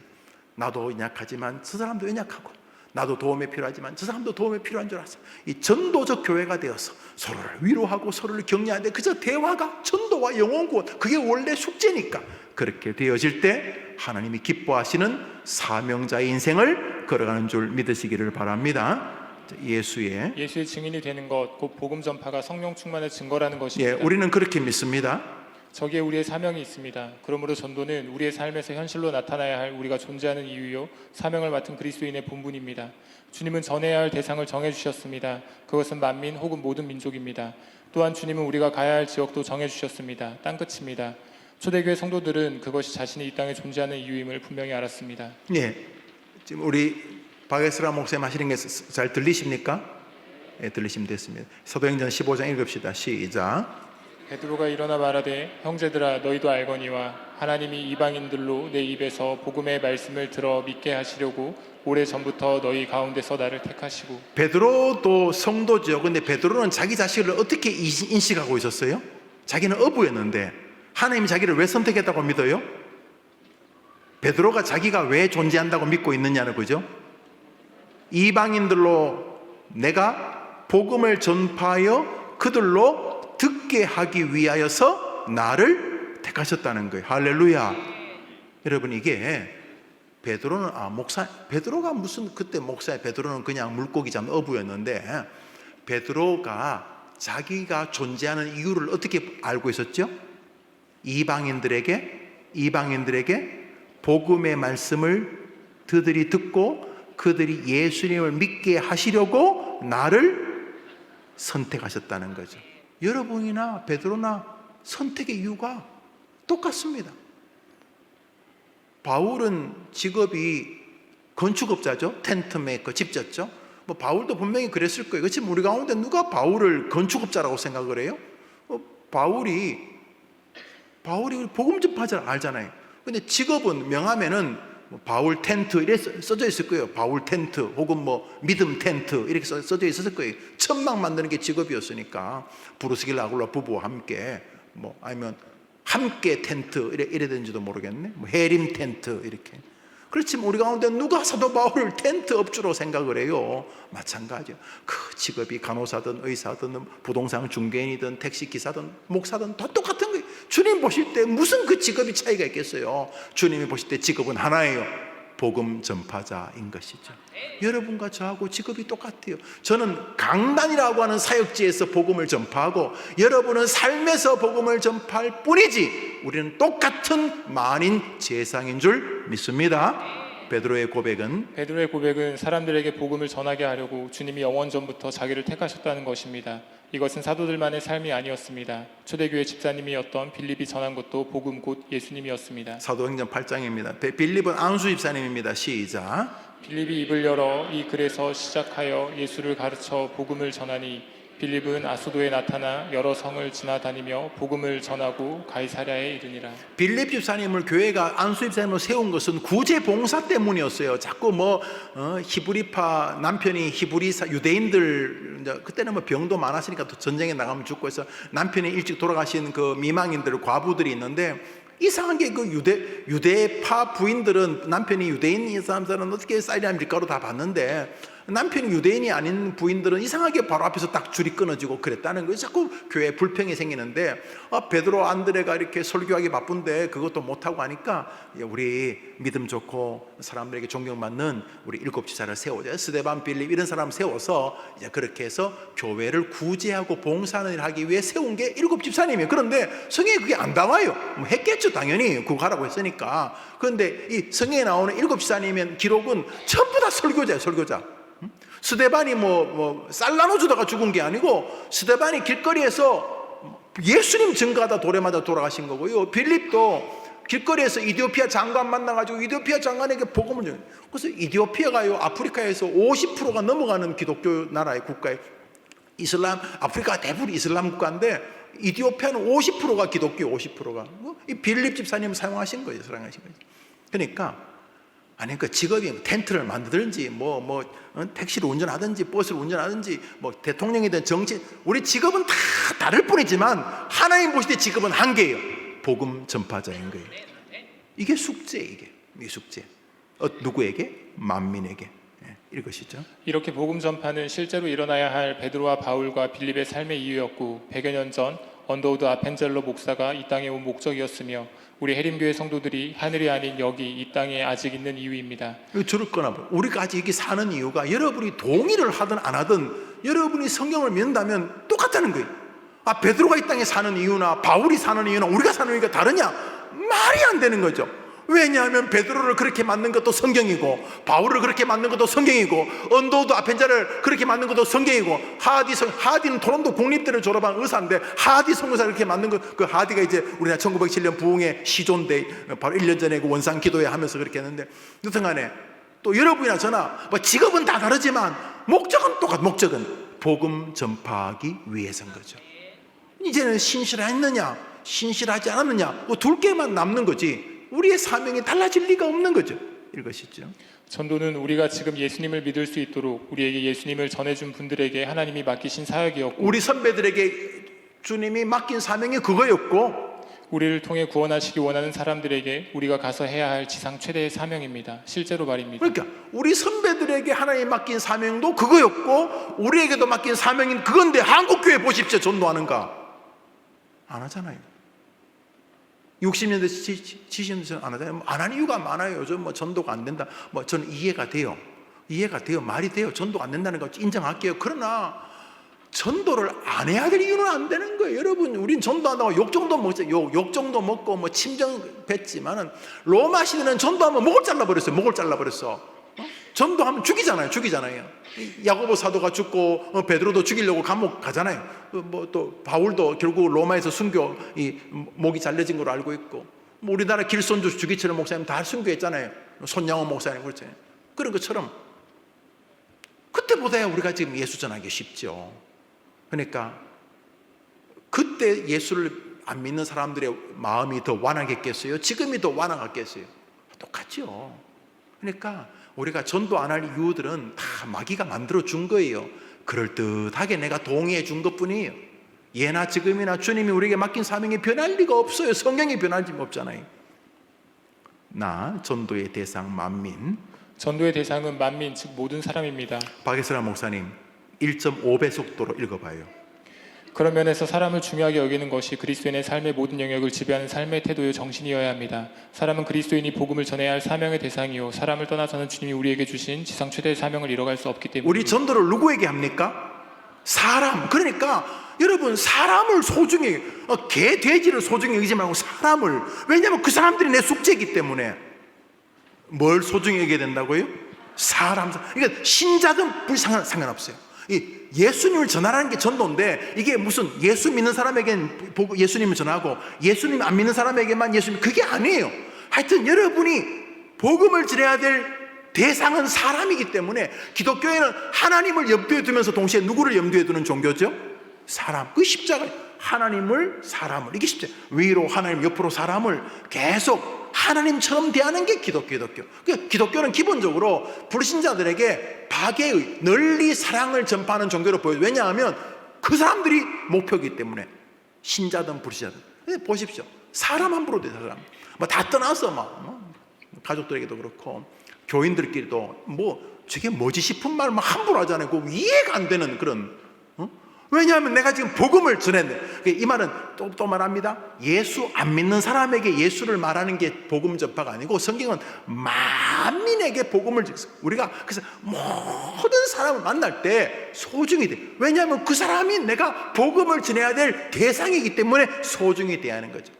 나도 연약하지만 저 사람도 연약하고, 나도 도움이 필요하지만 저 사람도 도움이 필요한 줄 알았어. 이 전도적 교회가 되어서 서로를 위로하고 서로를 격려하는데, 그저 대화가 전도와 영혼구원, 그게 원래 숙제니까 그렇게 되어질 때 하나님이 기뻐하시는 사명자의 인생을 걸어가는 줄 믿으시기를 바랍니다. 예수의 증인이 되는 것, 곧 복음 전파가 성령 충만의 증거라는 것입니다. 우리는 그렇게 믿습니다. 저기에 우리의 사명이 있습니다. 그러므로 전도는 우리의 삶에서 현실로 나타나야 할 우리가 존재하는 이유요, 사명을 맡은 그리스도인의 본분입니다. 주님은 전해야 할 대상을 정해주셨습니다. 그것은 만민 혹은 모든 민족입니다. 또한 주님은 우리가 가야 할 지역도 정해주셨습니다. 땅끝입니다. 초대교회 성도들은 그것이 자신이 이 땅에 존재하는 이유임을 분명히 알았습니다. 지금 우리 박예슬아 목사님 하시는 게 잘 들리십니까? 들리시면 됐습니다. 사도행전 15장 읽읍시다. 시작. 베드로가 일어나 말하되, 형제들아 너희도 알거니와 하나님이 이방인들로 내 입에서 복음의 말씀을 들어 믿게 하시려고 오래전부터 너희 가운데서 나를 택하시고. 베드로도 성도죠. 근데 베드로는 자기 자신을 어떻게 인식하고 있었어요? 자기는 어부였는데 하나님이 자기를 왜 선택했다고 믿어요? 베드로가 자기가 왜 존재한다고 믿고 있느냐는 거죠. 이방인들로 내가 복음을 전파하여 그들로 듣게 하기 위하여서 나를 택하셨다는 거예요. 할렐루야. 여러분, 이게 베드로는 베드로가 무슨 그때 목사예요. 베드로는 그냥 물고기 잡는 어부였는데, 베드로가 자기가 존재하는 이유를 어떻게 알고 있었죠? 이방인들에게 복음의 말씀을 그들이 듣고 그들이 예수님을 믿게 하시려고 나를 선택하셨다는 거죠. 여러분이나 베드로나 선택의 이유가 똑같습니다. 바울은 직업이 건축업자죠. 텐트 메이커, 집 졌죠. 바울도 분명히 그랬을 거예요. 그렇지만 우리 가운데 누가 바울을 건축업자라고 생각을 해요? 바울이 복음 전파자 알잖아요. 근데 직업은 명함에는 바울 텐트 이렇게 써져 있을 거예요. 바울 텐트 혹은 믿음 텐트 이렇게 써져 있었을 거예요. 천막 만드는 게 직업이었으니까. 브루스길 아굴라 부부와 함께 아니면 함께 텐트 이래 되는지도 모르겠네. 해림 텐트 이렇게. 그렇지만 우리 가운데 누가 사도 바울을 텐트 업주로 생각을 해요? 마찬가지요. 그 직업이 간호사든 의사든 부동산 중개인이든 택시기사든 목사든 다 똑같은 거예요. 주님 보실 때 무슨 그 직업이 차이가 있겠어요? 주님이 보실 때 직업은 하나예요. 복음 전파자인 것이죠. 여러분과 저하고 직업이 똑같아요. 저는 강단이라고 하는 사역지에서 복음을 전파하고, 여러분은 삶에서 복음을 전파할 뿐이지 우리는 똑같은 만인 재상인 줄 믿습니다. 베드로의 고백은 사람들에게 복음을 전하게 하려고 주님이 영원 전부터 자기를 택하셨다는 것입니다. 이것은 사도들만의 삶이 아니었습니다. 초대교회 집사님이었던 빌립이 전한 것도 복음 곧 예수님이었습니다. 사도행전 8장입니다. 빌립은 안수 집사님입니다. 시작. 빌립이 입을 열어 이 글에서 시작하여 예수를 가르쳐 복음을 전하니, 빌립은 아수도에 나타나 여러 성을 지나다니며 복음을 전하고 가이사랴에 이르니라. 빌립 집사님을 교회가 안수 집사님으로 세운 것은 구제 봉사 때문이었어요. 자꾸 히브리파 남편이 히브리사 유대인들, 그때는 병도 많았으니까 또 전쟁에 나가면 죽고 해서 남편이 일찍 돌아가신 그 미망인들, 과부들이 있는데, 이상한 게 그 유대파 부인들은 남편이 유대인인 사람들은 어떻게 쌀이나 밀가루 다 받는데, 남편이 유대인이 아닌 부인들은 이상하게 바로 앞에서 딱 줄이 끊어지고 그랬다는 거예요. 자꾸 교회에 불평이 생기는데, 베드로 안드레가 이렇게 설교하기 바쁜데 그것도 못하고 하니까 우리 믿음 좋고 사람들에게 존경받는 우리 7 지사를 세우자. 스데반, 빌립 이런 사람 세워서 이제 그렇게 해서 교회를 구제하고 봉사하는 일을 하기 위해 세운 게 7 집사님이에요. 그런데 성경에 그게 안 나와요. 했겠죠, 당연히. 그거 하라고 했으니까. 그런데 이 성경에 나오는 7 집사님의 기록은 전부 다 설교자예요, 설교자. 스데반이 쌀 나눠주다가 죽은 게 아니고, 스데반이 길거리에서 예수님 증거하다 돌에 맞아 돌아가신 거고요. 빌립도 길거리에서 이디오피아 장관 만나가지고 이디오피아 장관에게 복음을 전해요. 그래서 이디오피아가요, 아프리카에서 50%가 넘어가는 기독교 나라의 국가에, 아프리카가 대부분 이슬람 국가인데 이디오피아는 50%가 기독교, 50%가 이 빌립 집사님 사용하신 거예요, 사용하신 거죠. 그러니까 아니 그 직업이 텐트를 만들든지 택시를 운전하든지 버스를 운전하든지 대통령이든 정치, 우리 직업은 다 다를 뿐이지만 하나님 보실 때 직업은 한 개예요. 복음 전파자인 거예요. 이게 숙제, 이게 숙제. 누구에게? 만민에게. 이것이죠. 이렇게 복음 전파는 실제로 일어나야 할 베드로와 바울과 빌립의 삶의 이유였고 100여 년 전 언더우드 아펜젤로 목사가 이 땅에 온 목적이었으며 우리 해림교회 성도들이 하늘이 아닌 여기 이 땅에 아직 있는 이유입니다. 저럴 거나 우리가 아직 이렇게 사는 이유가 여러분이 동의를 하든 안 하든 여러분이 성경을 믿는다면 똑같다는 거예요. 베드로가 이 땅에 사는 이유나 바울이 사는 이유나 우리가 사는 이유가 다르냐? 말이 안 되는 거죠. 왜냐하면 베드로를 그렇게 만든 것도 성경이고 바울을 그렇게 만든 것도 성경이고 언더우드 아펜자를 그렇게 만든 것도 성경이고 하디는 토론토 국립대를 졸업한 의사인데 하디 선교사를 그렇게 만든 것, 그 하디가 이제 우리나라 1907년 부흥의 시조인데 바로 1년 전에 그 원상 기도회 하면서 그렇게 했는데, 여튼간에 또 여러분이나 저나 직업은 다 다르지만 목적은 똑같아. 목적은 복음 전파하기 위해서인 거죠. 이제는 신실했느냐 신실하지 않았느냐 둘 개만 남는 거지 우리의 사명이 달라질 리가 없는 거죠. 이것이죠. 전도는 우리가 지금 예수님을 믿을 수 있도록 우리에게 예수님을 전해준 분들에게 하나님이 맡기신 사역이었고 우리 선배들에게 주님이 맡긴 사명이 그거였고 우리를 통해 구원하시기 원하는 사람들에게 우리가 가서 해야 할 지상 최대의 사명입니다. 실제로 말입니다. 그러니까 우리 선배들에게 하나님이 맡긴 사명도 그거였고 우리에게도 맡긴 사명인 그건데 한국교회 보십시오. 전도하는가? 안 하잖아요. 60년대 70년대 안 하잖아요. 안 하는 이유가 많아요. 요즘 전도가 안 된다. 저는 이해가 돼요. 말이 돼요. 전도가 안 된다는 거 인정할게요. 그러나 전도를 안 해야 될 이유는 안 되는 거예요. 여러분, 우린 전도한다고 욕 정도 먹죠. 욕 정도 먹고 침정 뱉지만은 로마 시대는 전도하면 목을 잘라버렸어. 전도하면 죽이잖아요. 야고보 사도가 죽고 베드로도 죽이려고 감옥 가잖아요. 또 바울도 결국 로마에서 순교 목이 잘려진 걸로 알고 있고 우리나라 길손주 주기철 목사님 다 순교했잖아요. 손양호 목사님 그렇죠. 그런 것처럼 그때보다야 우리가 지금 예수 전하기 쉽죠. 그러니까 그때 예수를 안 믿는 사람들의 마음이 더 완악했겠어요? 지금이 더 완악했겠어요? 똑같죠. 그러니까 우리가 전도 안 할 이유들은 다 마귀가 만들어 준 거예요. 그럴듯하게 내가 동의해 준 것뿐이에요. 예나 지금이나 주님이 우리에게 맡긴 사명이 변할 리가 없어요. 성경이 변할 리 없잖아요. 나 전도의 대상 만민. 전도의 대상은 만민, 즉 모든 사람입니다. 박예슬아 목사님 1.5배 속도로 읽어봐요. 그런 면에서 사람을 중요하게 여기는 것이 그리스도인의 삶의 모든 영역을 지배하는 삶의 태도요 정신이어야 합니다. 사람은 그리스도인이 복음을 전해야 할 사명의 대상이요 사람을 떠나서는 주님이 우리에게 주신 지상 최대의 사명을 이뤄갈 수 없기 때문입니다. 우리 전도를 누구에게 합니까? 사람. 그러니까 여러분 사람을 소중히 개 돼지를 소중히 여기지 말고 사람을. 왜냐하면 그 사람들이 내 숙제이기 때문에. 뭘 소중히 여겨야 된다고요? 사람. 그러니까 신자든 불상관 상관없어요. 예수님을 전하라는 게 전도인데 이게 무슨 예수 믿는 사람에게는 예수님을 전하고 예수님 안 믿는 사람에게만 예수님, 그게 아니에요. 하여튼 여러분이 복음을 전해야 될 대상은 사람이기 때문에 기독교회는 하나님을 염두에 두면서 동시에 누구를 염두에 두는 종교죠? 사람. 그 십자가 하나님을 사람을, 이게 십자가. 위로 하나님, 옆으로 사람을 계속 하나님처럼 대하는 게 기독교. 기독교는 기본적으로 불신자들에게 박애의 널리 사랑을 전파하는 종교로 보여요. 왜냐하면 그 사람들이 목표이기 때문에. 신자든 불신자든. 보십시오. 사람 함부로 돼, 사람. 다 떠나서 가족들에게도 그렇고 교인들끼리도 저게 뭐지 싶은 말 함부로 하잖아요. 그 이해가 안 되는 그런. 왜냐하면 내가 지금 복음을 전했는데, 이 말은 또 말합니다. 예수 안 믿는 사람에게 예수를 말하는 게 복음 전파가 아니고 성경은 만민에게 복음을 우리가 그래서 모든 사람을 만날 때 소중히 돼. 왜냐하면 그 사람이 내가 복음을 전해야 될 대상이기 때문에 소중히 대하는 거죠.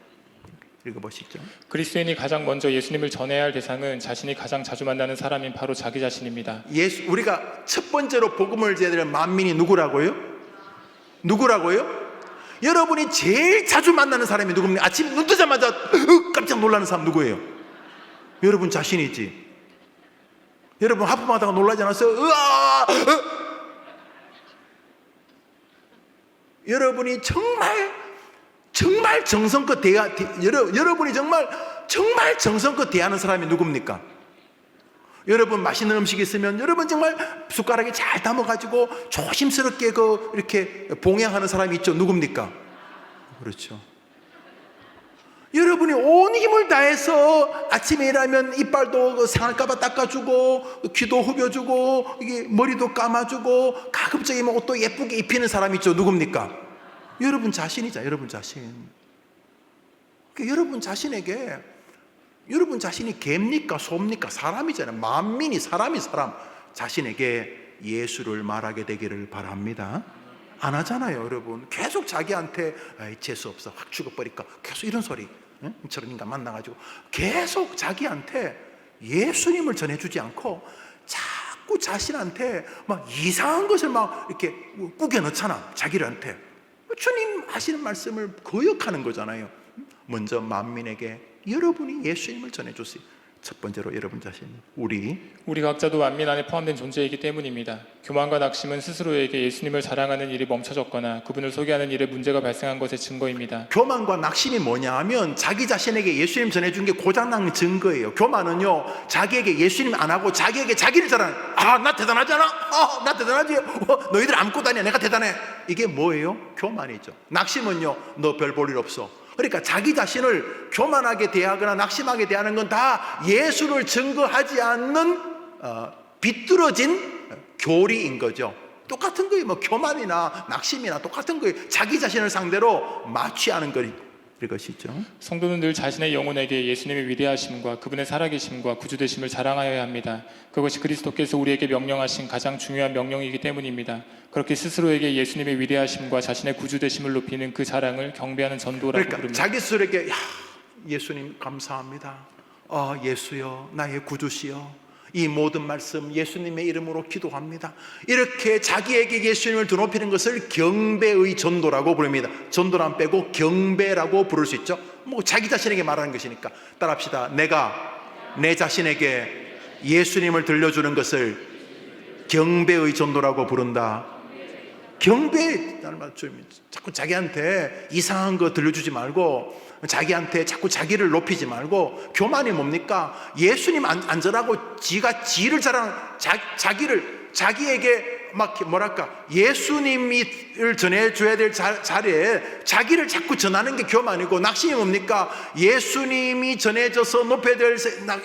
읽어보시죠. 그리스도인이 가장 먼저 예수님을 전해야 할 대상은 자신이 가장 자주 만나는 사람인 바로 자기 자신입니다. 우리가 첫 번째로 복음을 전해야 될 만민이 누구라고요? 여러분이 제일 자주 만나는 사람이 누굽니까? 아침 눈 뜨자마자 깜짝 놀라는 사람 누구예요? 여러분 자신이지. 여러분 하품하다가 놀라지 않았어요? 여러분이 정말 정말 정성껏 여러분이 정말 정성껏 대하는 사람이 누굽니까? 여러분 맛있는 음식이 있으면 여러분 정말 숟가락에 잘 담아가지고 조심스럽게 이렇게 봉양하는 사람이 있죠. 누굽니까? 그렇죠. 여러분이 온 힘을 다해서 아침에 일하면 이빨도 상할까봐 닦아주고 귀도 후벼주고 이게 머리도 감아주고 가급적이면 옷도 예쁘게 입히는 사람이 있죠. 누굽니까? 여러분 자신이죠. 여러분 자신. 그러니까 여러분 자신에게 여러분 자신이 개입니까? 소입니까? 사람이잖아요. 만민이 사람 자신에게 예수를 말하게 되기를 바랍니다. 안 하잖아요. 여러분 계속 자기한테 재수없어 확 죽어버릴까 계속 이런 소리. 응? 저런 인간 만나가지고 계속 자기한테 예수님을 전해주지 않고 자꾸 자신한테 막 이상한 것을 막 이렇게 꾸겨 넣잖아. 자기한테 주님 하시는 말씀을 거역하는 거잖아요. 먼저 만민에게 여러분이 예수님을 전해주세요. 첫 번째로 여러분 자신, 우리 각자도 만민 안에 포함된 존재이기 때문입니다. 교만과 낙심은 스스로에게 예수님을 자랑하는 일이 멈춰졌거나 그분을 소개하는 일에 문제가 발생한 것의 증거입니다. 교만과 낙심이 뭐냐 하면 자기 자신에게 예수님 전해준 게 고장난 증거예요. 교만은요, 자기에게 예수님 안 하고 자기에게 자기를 자랑. 나 대단하잖아. 나 대단하지. 너희들 안 믿고 다녀. 내가 대단해. 이게 뭐예요? 교만이죠. 낙심은요, 너 별 볼 일 없어. 그러니까 자기 자신을 교만하게 대하거나 낙심하게 대하는 건 다 예수를 증거하지 않는 비뚤어진 교리인 거죠. 똑같은 거예요. 뭐 교만이나 낙심이나 똑같은 거예요. 자기 자신을 상대로 마취하는 것이죠. 성도는 늘 자신의 영혼에게 예수님의 위대하심과 그분의 살아계심과 구주되심을 자랑하여야 합니다. 그것이 그리스도께서 우리에게 명령하신 가장 중요한 명령이기 때문입니다. 그렇게 스스로에게 예수님의 위대하심과 자신의 구주되심을 높이는 그 자랑을 경배하는 전도라고 부릅니다. 자기 스스로에게 예수님 감사합니다. 예수여 나의 구주시여 이 모든 말씀 예수님의 이름으로 기도합니다. 이렇게 자기에게 예수님을 드높이는 것을 경배의 전도라고 부릅니다. 전도란 빼고 경배라고 부를 수 있죠. 뭐 자기 자신에게 말하는 것이니까 따라합시다. 내가 내 자신에게 예수님을 들려주는 것을 경배의 전도라고 부른다. 경배, 자꾸 자기한테 이상한 거 들려주지 말고 자기한테 자꾸 자기를 높이지 말고. 교만이 뭡니까? 예수님 안전하고 지를 자랑, 자기에게 막 뭐랄까 예수님을 전해줘야 될 자리에 자기를 자꾸 전하는 게 교만이고, 낙심이 뭡니까? 예수님이 전해져서 높여야 될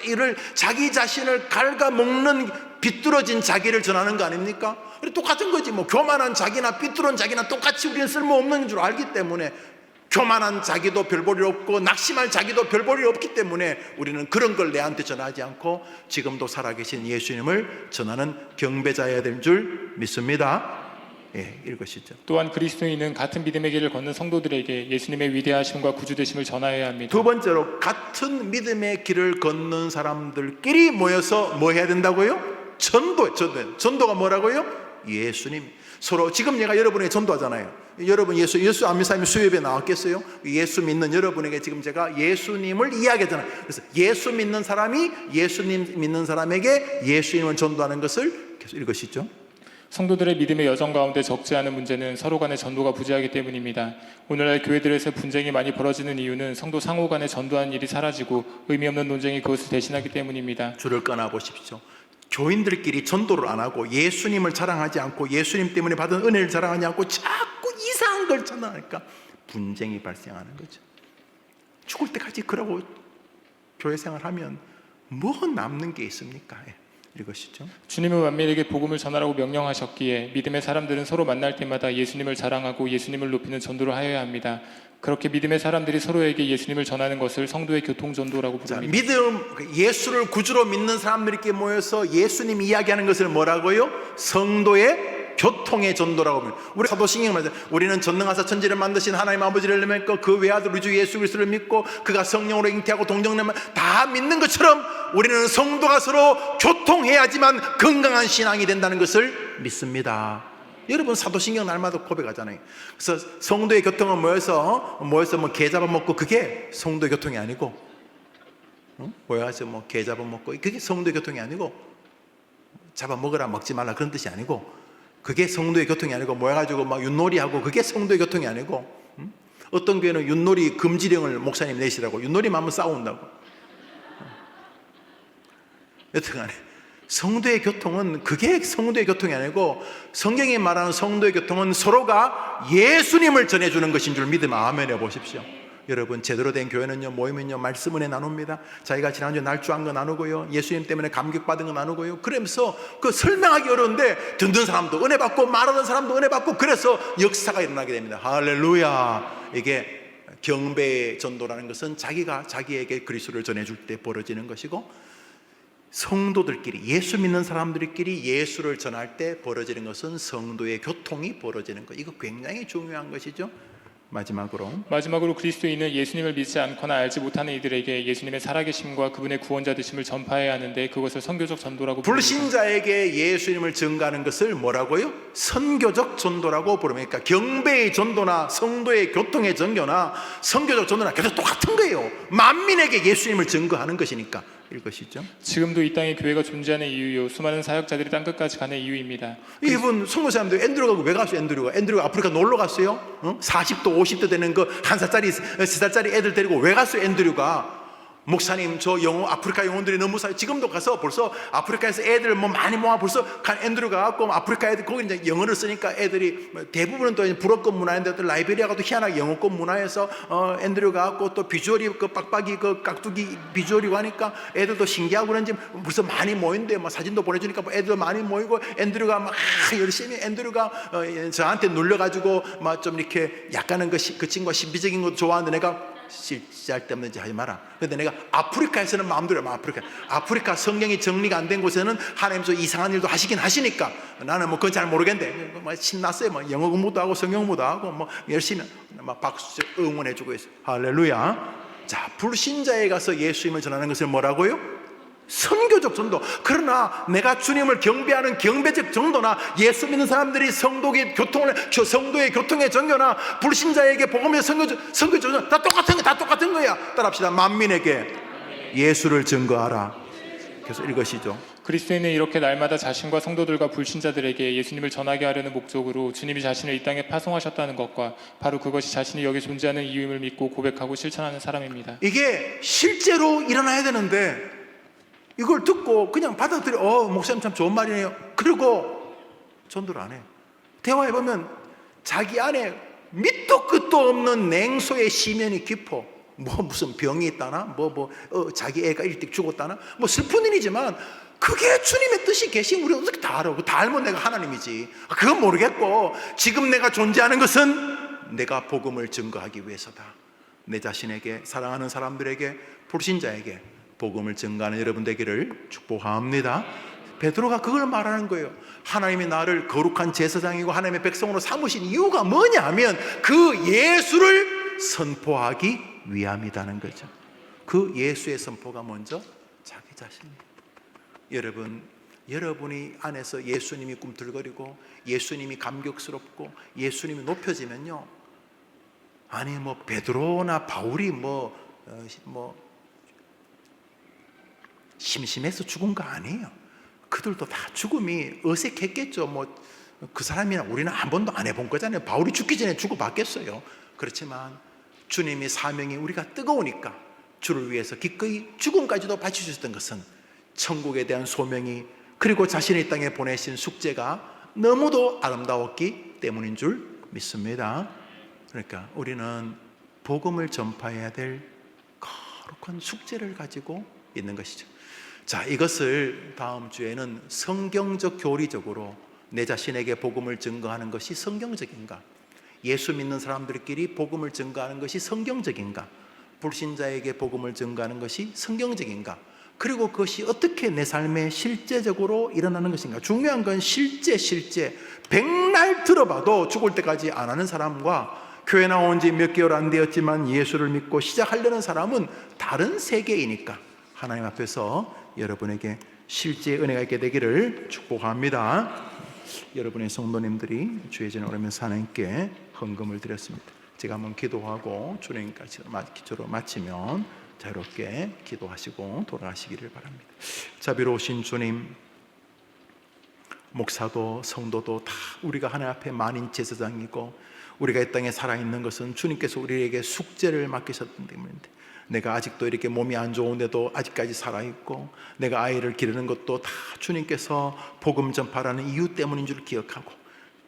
일을 자기 자신을 갉아먹는 비뚤어진 자기를 전하는 거 아닙니까? 똑같은 거지. 뭐 교만한 자기나 비뚤은 자기나 똑같이 우리는 쓸모없는 줄 알기 때문에, 교만한 자기도 별 볼 일 없고 낙심할 자기도 별 볼 일 없기 때문에 우리는 그런 걸 내한테 전하지 않고 지금도 살아계신 예수님을 전하는 경배자여야 될 줄 믿습니다. 이것이죠. 또한 그리스도인은 같은 믿음의 길을 걷는 성도들에게 예수님의 위대하심과 구주되심을 전하여야 합니다. 두 번째로 같은 믿음의 길을 걷는 사람들끼리 모여서 뭐 해야 된다고요? 전도가 뭐라고요? 예수님. 서로 지금 내가 여러분에게 전도하잖아요. 여러분 예수 안 믿는 사람이 수요예배 나왔겠어요? 예수 믿는 여러분에게 지금 제가 예수님을 이야기하잖아요. 그래서 예수 믿는 사람이 예수님 믿는 사람에게 예수님을 전도하는 것을 계속 읽으시죠. 성도들의 믿음의 여정 가운데 적지 않은 문제는 서로 간의 전도가 부재하기 때문입니다. 오늘날 교회들에서 분쟁이 많이 벌어지는 이유는 성도 상호 간에 전도하는 일이 사라지고 의미 없는 논쟁이 그것을 대신하기 때문입니다. 줄을 끊어 보십시오. 교인들끼리 전도를 안 하고 예수님을 자랑하지 않고 예수님 때문에 받은 은혜를 자랑하지 않고 자꾸 이상한 걸 전하니까 분쟁이 발생하는 거죠. 죽을 때까지 그러고 교회 생활하면 뭐 남는 게 있습니까? 이것이죠. 주님은 만민에게 복음을 전하라고 명령하셨기에 믿음의 사람들은 서로 만날 때마다 예수님을 자랑하고 예수님을 높이는 전도를 하여야 합니다. 그렇게 믿음의 사람들이 서로에게 예수님을 전하는 것을 성도의 교통전도라고 부릅니다. 예수를 구주로 믿는 사람들끼리 모여서 예수님 이야기하는 것을 뭐라고요? 성도의 교통의 전도라고 합니다. 우리 사도신경 말씀, 우리는 전능하사 천지를 만드신 하나님 아버지를 믿고 그 외아들 우리 주 예수 그리스도를 믿고 그가 성령으로 잉태하고 동정되면 다 믿는 것처럼 우리는 성도가 서로 교통해야지만 건강한 신앙이 된다는 것을 믿습니다. 여러분 사도신경 날마다 고백하잖아요. 그래서 성도의 교통은 모여서 뭐 개 잡아먹고 그게 성도의 교통이 아니고, 모여서 뭐 개 잡아먹고 그게 성도의 교통이 아니고, 잡아먹으라 먹지 말라 그런 뜻이 아니고, 그게 성도의 교통이 아니고, 모여가지고 막 윷놀이하고 그게 성도의 교통이 아니고, 어떤 교회는 윷놀이 금지령을 목사님 내시라고, 윷놀이만 하면 싸운다고. 여튼간에 성도의 교통은 그게 성도의 교통이 아니고, 성경이 말하는 성도의 교통은 서로가 예수님을 전해주는 것인 줄 믿으면 아멘 해보십시오. 여러분, 제대로 된 교회는요, 모이면요, 말씀 은혜 나눕니다. 자기가 지난주에 날주한 거 나누고요, 예수님 때문에 감격받은 거 나누고요. 그러면서 그 설명하기 어려운데 듣는 사람도 은혜 받고 말하는 사람도 은혜 받고, 그래서 역사가 일어나게 됩니다. 할렐루야. 이게 경배의 전도라는 것은 자기가 자기에게 그리스도를 전해줄 때 벌어지는 것이고, 성도들끼리, 예수 믿는 사람들끼리 예수를 전할 때 벌어지는 것은 성도의 교통이 벌어지는 것. 이거 굉장히 중요한 것이죠. 마지막으로 그리스도인은 예수님을 믿지 않거나 알지 못하는 이들에게 예수님의 살아계심과 그분의 구원자 되심을 전파해야 하는데, 그것을 선교적 전도라고 부릅니다. 불신자에게 예수님을 전가하는 것을 뭐라고요? 선교적 전도라고 부릅니다. 그러니까 경배의 전도나 성도의 교통의 전교나 선교적 전도나 계속 똑같은 거예요. 만민에게 예수님을 증거하는 것이니까. 이것이죠. 지금도 이 땅에 교회가 존재하는 이유요, 수많은 사역자들이 땅끝까지 가는 이유입니다. 이분 선교사님들 앤드류가 왜 갔어요? 앤드류가 아프리카 놀러 갔어요? 40도 50도 되는 그 1살짜리 3살짜리 애들 데리고 왜 갔어요? 앤드류가 목사님, 저 아프리카 영혼들이 너무 지금도 가서 벌써 아프리카에서 애들 뭐 많이 모아 벌써 간 앤드류가 갖고 아프리카 애들 거기 이제 영어를 쓰니까 애들이 대부분은 또 불어권 문화인데 또 라이베리아가 또 희한하게 영어권 문화에서 앤드류가 갖고 또 비주얼이 그 빡빡이 그 깍두기 비주얼이고 하니까 애들도 신기하고 그런지 벌써 많이 모인데 뭐 사진도 보내주니까 뭐 애들 많이 모이고, 앤드류가 막 열심히 앤드류가 저한테 눌려가지고 막 좀 이렇게 약간은 그 친구가 신비적인 것도 좋아하는데, 내가 쓸데없는 짓 하지 마라. 근데 내가 아프리카에서는 마음대로 아프리카 성경이 정리가 안 된 곳에는 하나님께서 이상한 일도 하시긴 하시니까 나는 뭐 그건 잘 모르겠는데 뭐 신났어요. 뭐 영어 공부도 하고 성경 공부도 하고 뭐 열심히 막 박수 응원해주고 있어요. 할렐루야. 자, 불신자에 가서 예수님을 전하는 것을 뭐라고요? 선교적 전도. 그러나 내가 주님을 경배하는 경배적 전도나 예수 믿는 사람들이 성도의 교통의 전교나 불신자에게 복음의 선교적 전도 다 똑같은 거야. 따라합시다. 만민에게 예수를 증거하라. 그래서 이것이죠. 그리스도인은 이렇게 날마다 자신과 성도들과 불신자들에게 예수님을 전하게 하려는 목적으로 주님이 자신을 이 땅에 파송하셨다는 것과 바로 그것이 자신이 여기 존재하는 이유임을 믿고 고백하고 실천하는 사람입니다. 이게 실제로 일어나야 되는데 이걸 듣고 그냥 받아들여, 목사님 참 좋은 말이네요. 그리고 전도를 안 해요. 대화해보면 자기 안에 밑도 끝도 없는 냉소의 시면이 깊어. 무슨 병이 있다나, 자기 애가 일찍 죽었다나, 슬픈 일이지만 그게 주님의 뜻이 계신 우리 어떻게 다 알아? 다 알면 내가 하나님이지. 그건 모르겠고, 지금 내가 존재하는 것은 내가 복음을 증거하기 위해서다. 내 자신에게, 사랑하는 사람들에게, 불신자에게 복음을 증거하는 여러분 되기를 축복합니다. 베드로가 그걸 말하는 거예요. 하나님이 나를 거룩한 제사장이고 하나님의 백성으로 삼으신 이유가 뭐냐면 그 예수를 선포하기 위함이라는 거죠. 그 예수의 선포가 먼저 자기 자신입니다. 여러분이 안에서 예수님이 꿈틀거리고 예수님이 감격스럽고 예수님이 높여지면요, 아니 베드로나 바울이 심심해서 죽은 거 아니에요. 그들도 다 죽음이 어색했겠죠. 그 사람이나 우리는 한 번도 안 해본 거잖아요. 바울이 죽기 전에 죽어봤겠어요. 그렇지만 주님의 사명이 우리가 뜨거우니까 주를 위해서 기꺼이 죽음까지도 바치셨던 것은 천국에 대한 소명이, 그리고 자신의 땅에 보내신 숙제가 너무도 아름다웠기 때문인 줄 믿습니다. 그러니까 우리는 복음을 전파해야 될 거룩한 숙제를 가지고 있는 것이죠. 자, 이것을 다음 주에는 성경적 교리적으로 내 자신에게 복음을 증거하는 것이 성경적인가? 예수 믿는 사람들끼리 복음을 증거하는 것이 성경적인가? 불신자에게 복음을 증거하는 것이 성경적인가? 그리고 그것이 어떻게 내 삶에 실제적으로 일어나는 것인가? 중요한 건 실제 백날 들어봐도 죽을 때까지 안 하는 사람과 교회 나온 지 몇 개월 안 되었지만 예수를 믿고 시작하려는 사람은 다른 세계이니까 하나님 앞에서 여러분에게 실제 은혜가 있게 되기를 축복합니다. 여러분의 성도님들이 주의 전에 오르면서 하나님께 헌금을 드렸습니다. 제가 한번 기도하고 주님까지 기도로 마치면 자유롭게 기도하시고 돌아가시기를 바랍니다. 자비로우신 주님, 목사도 성도도 다 우리가 하나님 앞에 만인 제사장이고, 우리가 이 땅에 살아있는 것은 주님께서 우리에게 숙제를 맡기셨기 때문인데, 내가 아직도 이렇게 몸이 안 좋은데도 아직까지 살아있고, 내가 아이를 기르는 것도 다 주님께서 복음 전파라는 이유 때문인 줄 기억하고,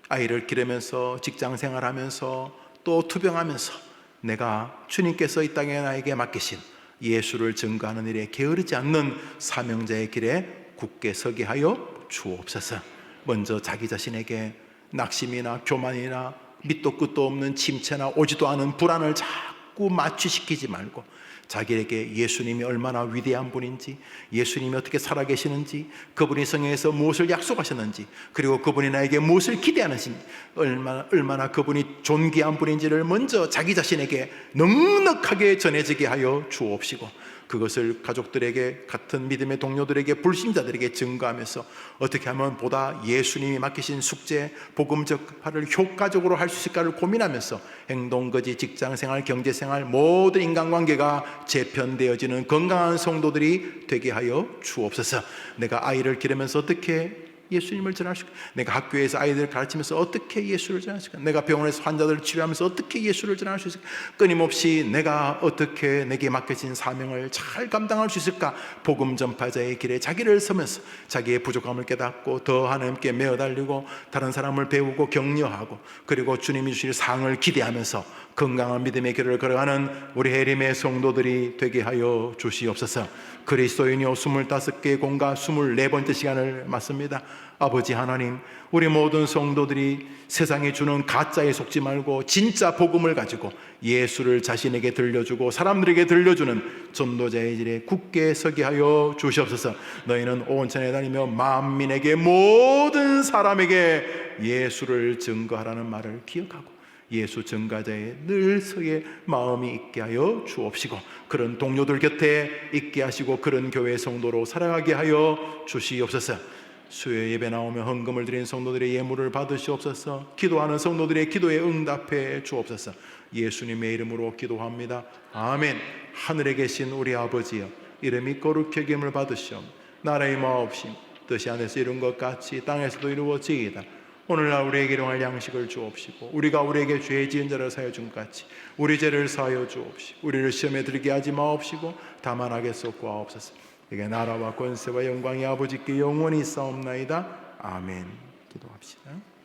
아이를 기르면서 직장생활하면서 또 투병하면서 내가 주님께서 이 땅에 나에게 맡기신 예수를 증거하는 일에 게으르지 않는 사명자의 길에 굳게 서게 하여 주옵소서. 먼저 자기 자신에게 낙심이나 교만이나 밑도 끝도 없는 침체나 오지도 않은 불안을 자꾸 마취시키지 말고, 자기에게 예수님이 얼마나 위대한 분인지, 예수님이 어떻게 살아계시는지, 그분이 성경에서 무엇을 약속하셨는지, 그리고 그분이 나에게 무엇을 기대하는지, 얼마나 그분이 존귀한 분인지를 먼저 자기 자신에게 넉넉하게 전해지게 하여 주옵시고, 그것을 가족들에게, 같은 믿음의 동료들에게, 불신자들에게 증거하면서 어떻게 하면 보다 예수님이 맡기신 숙제, 복음 전파를 효과적으로 할 수 있을까를 고민하면서 행동거지, 직장생활, 경제생활, 모든 인간관계가 재편되어지는 건강한 성도들이 되게 하여 주옵소서. 내가 아이를 기르면서 어떻게 예수님을 전할 수 있을까? 내가 학교에서 아이들을 가르치면서 어떻게 예수를 전할 수 있을까? 내가 병원에서 환자들을 치료하면서 어떻게 예수를 전할 수 있을까? 끊임없이 내가 어떻게 내게 맡겨진 사명을 잘 감당할 수 있을까? 복음 전파자의 길에 자기를 서면서 자기의 부족함을 깨닫고 더 하나님께 매어 달리고, 다른 사람을 배우고 격려하고, 그리고 주님이 주실 상을 기대하면서 건강한 믿음의 길을 걸어가는 우리 해림의 성도들이 되게 하여 주시옵소서. 그리스도인이요 25개의 공과 24번째 시간을 맞습니다. 아버지 하나님, 우리 모든 성도들이 세상에 주는 가짜에 속지 말고 진짜 복음을 가지고 예수를 자신에게 들려주고 사람들에게 들려주는 전도자의 길에 굳게 서게 하여 주시옵소서. 너희는 온 천에 다니며 만민에게, 모든 사람에게 예수를 증거하라는 말을 기억하고 예수 증가자의 늘 서의 마음이 있게 하여 주옵시고, 그런 동료들 곁에 있게 하시고 그런 교회 성도로 살아가게 하여 주시옵소서. 수요 예배 나오며 헌금을 드린 성도들의 예물을 받으시옵소서. 기도하는 성도들의 기도에 응답해 주옵소서. 예수님의 이름으로 기도합니다. 아멘. 하늘에 계신 우리 아버지여, 이름이 거룩히 여김을 받으시옵. 나라의 마옵심 뜻이 하늘에서 이룬 것 같이 땅에서도 이루어지이다. 오늘날 우리에게 일용할 양식을 주옵시고, 우리가 우리에게 죄 지은 자를 사하여 준 것 같이 우리 죄를 사하여 주옵시고, 우리를 시험에 들게 하지 마옵시고 다만 악에서 구하옵소서. 이게 나라와 권세와 영광이 아버지께 영원히 있사옵나이다. 아멘. 기도합시다.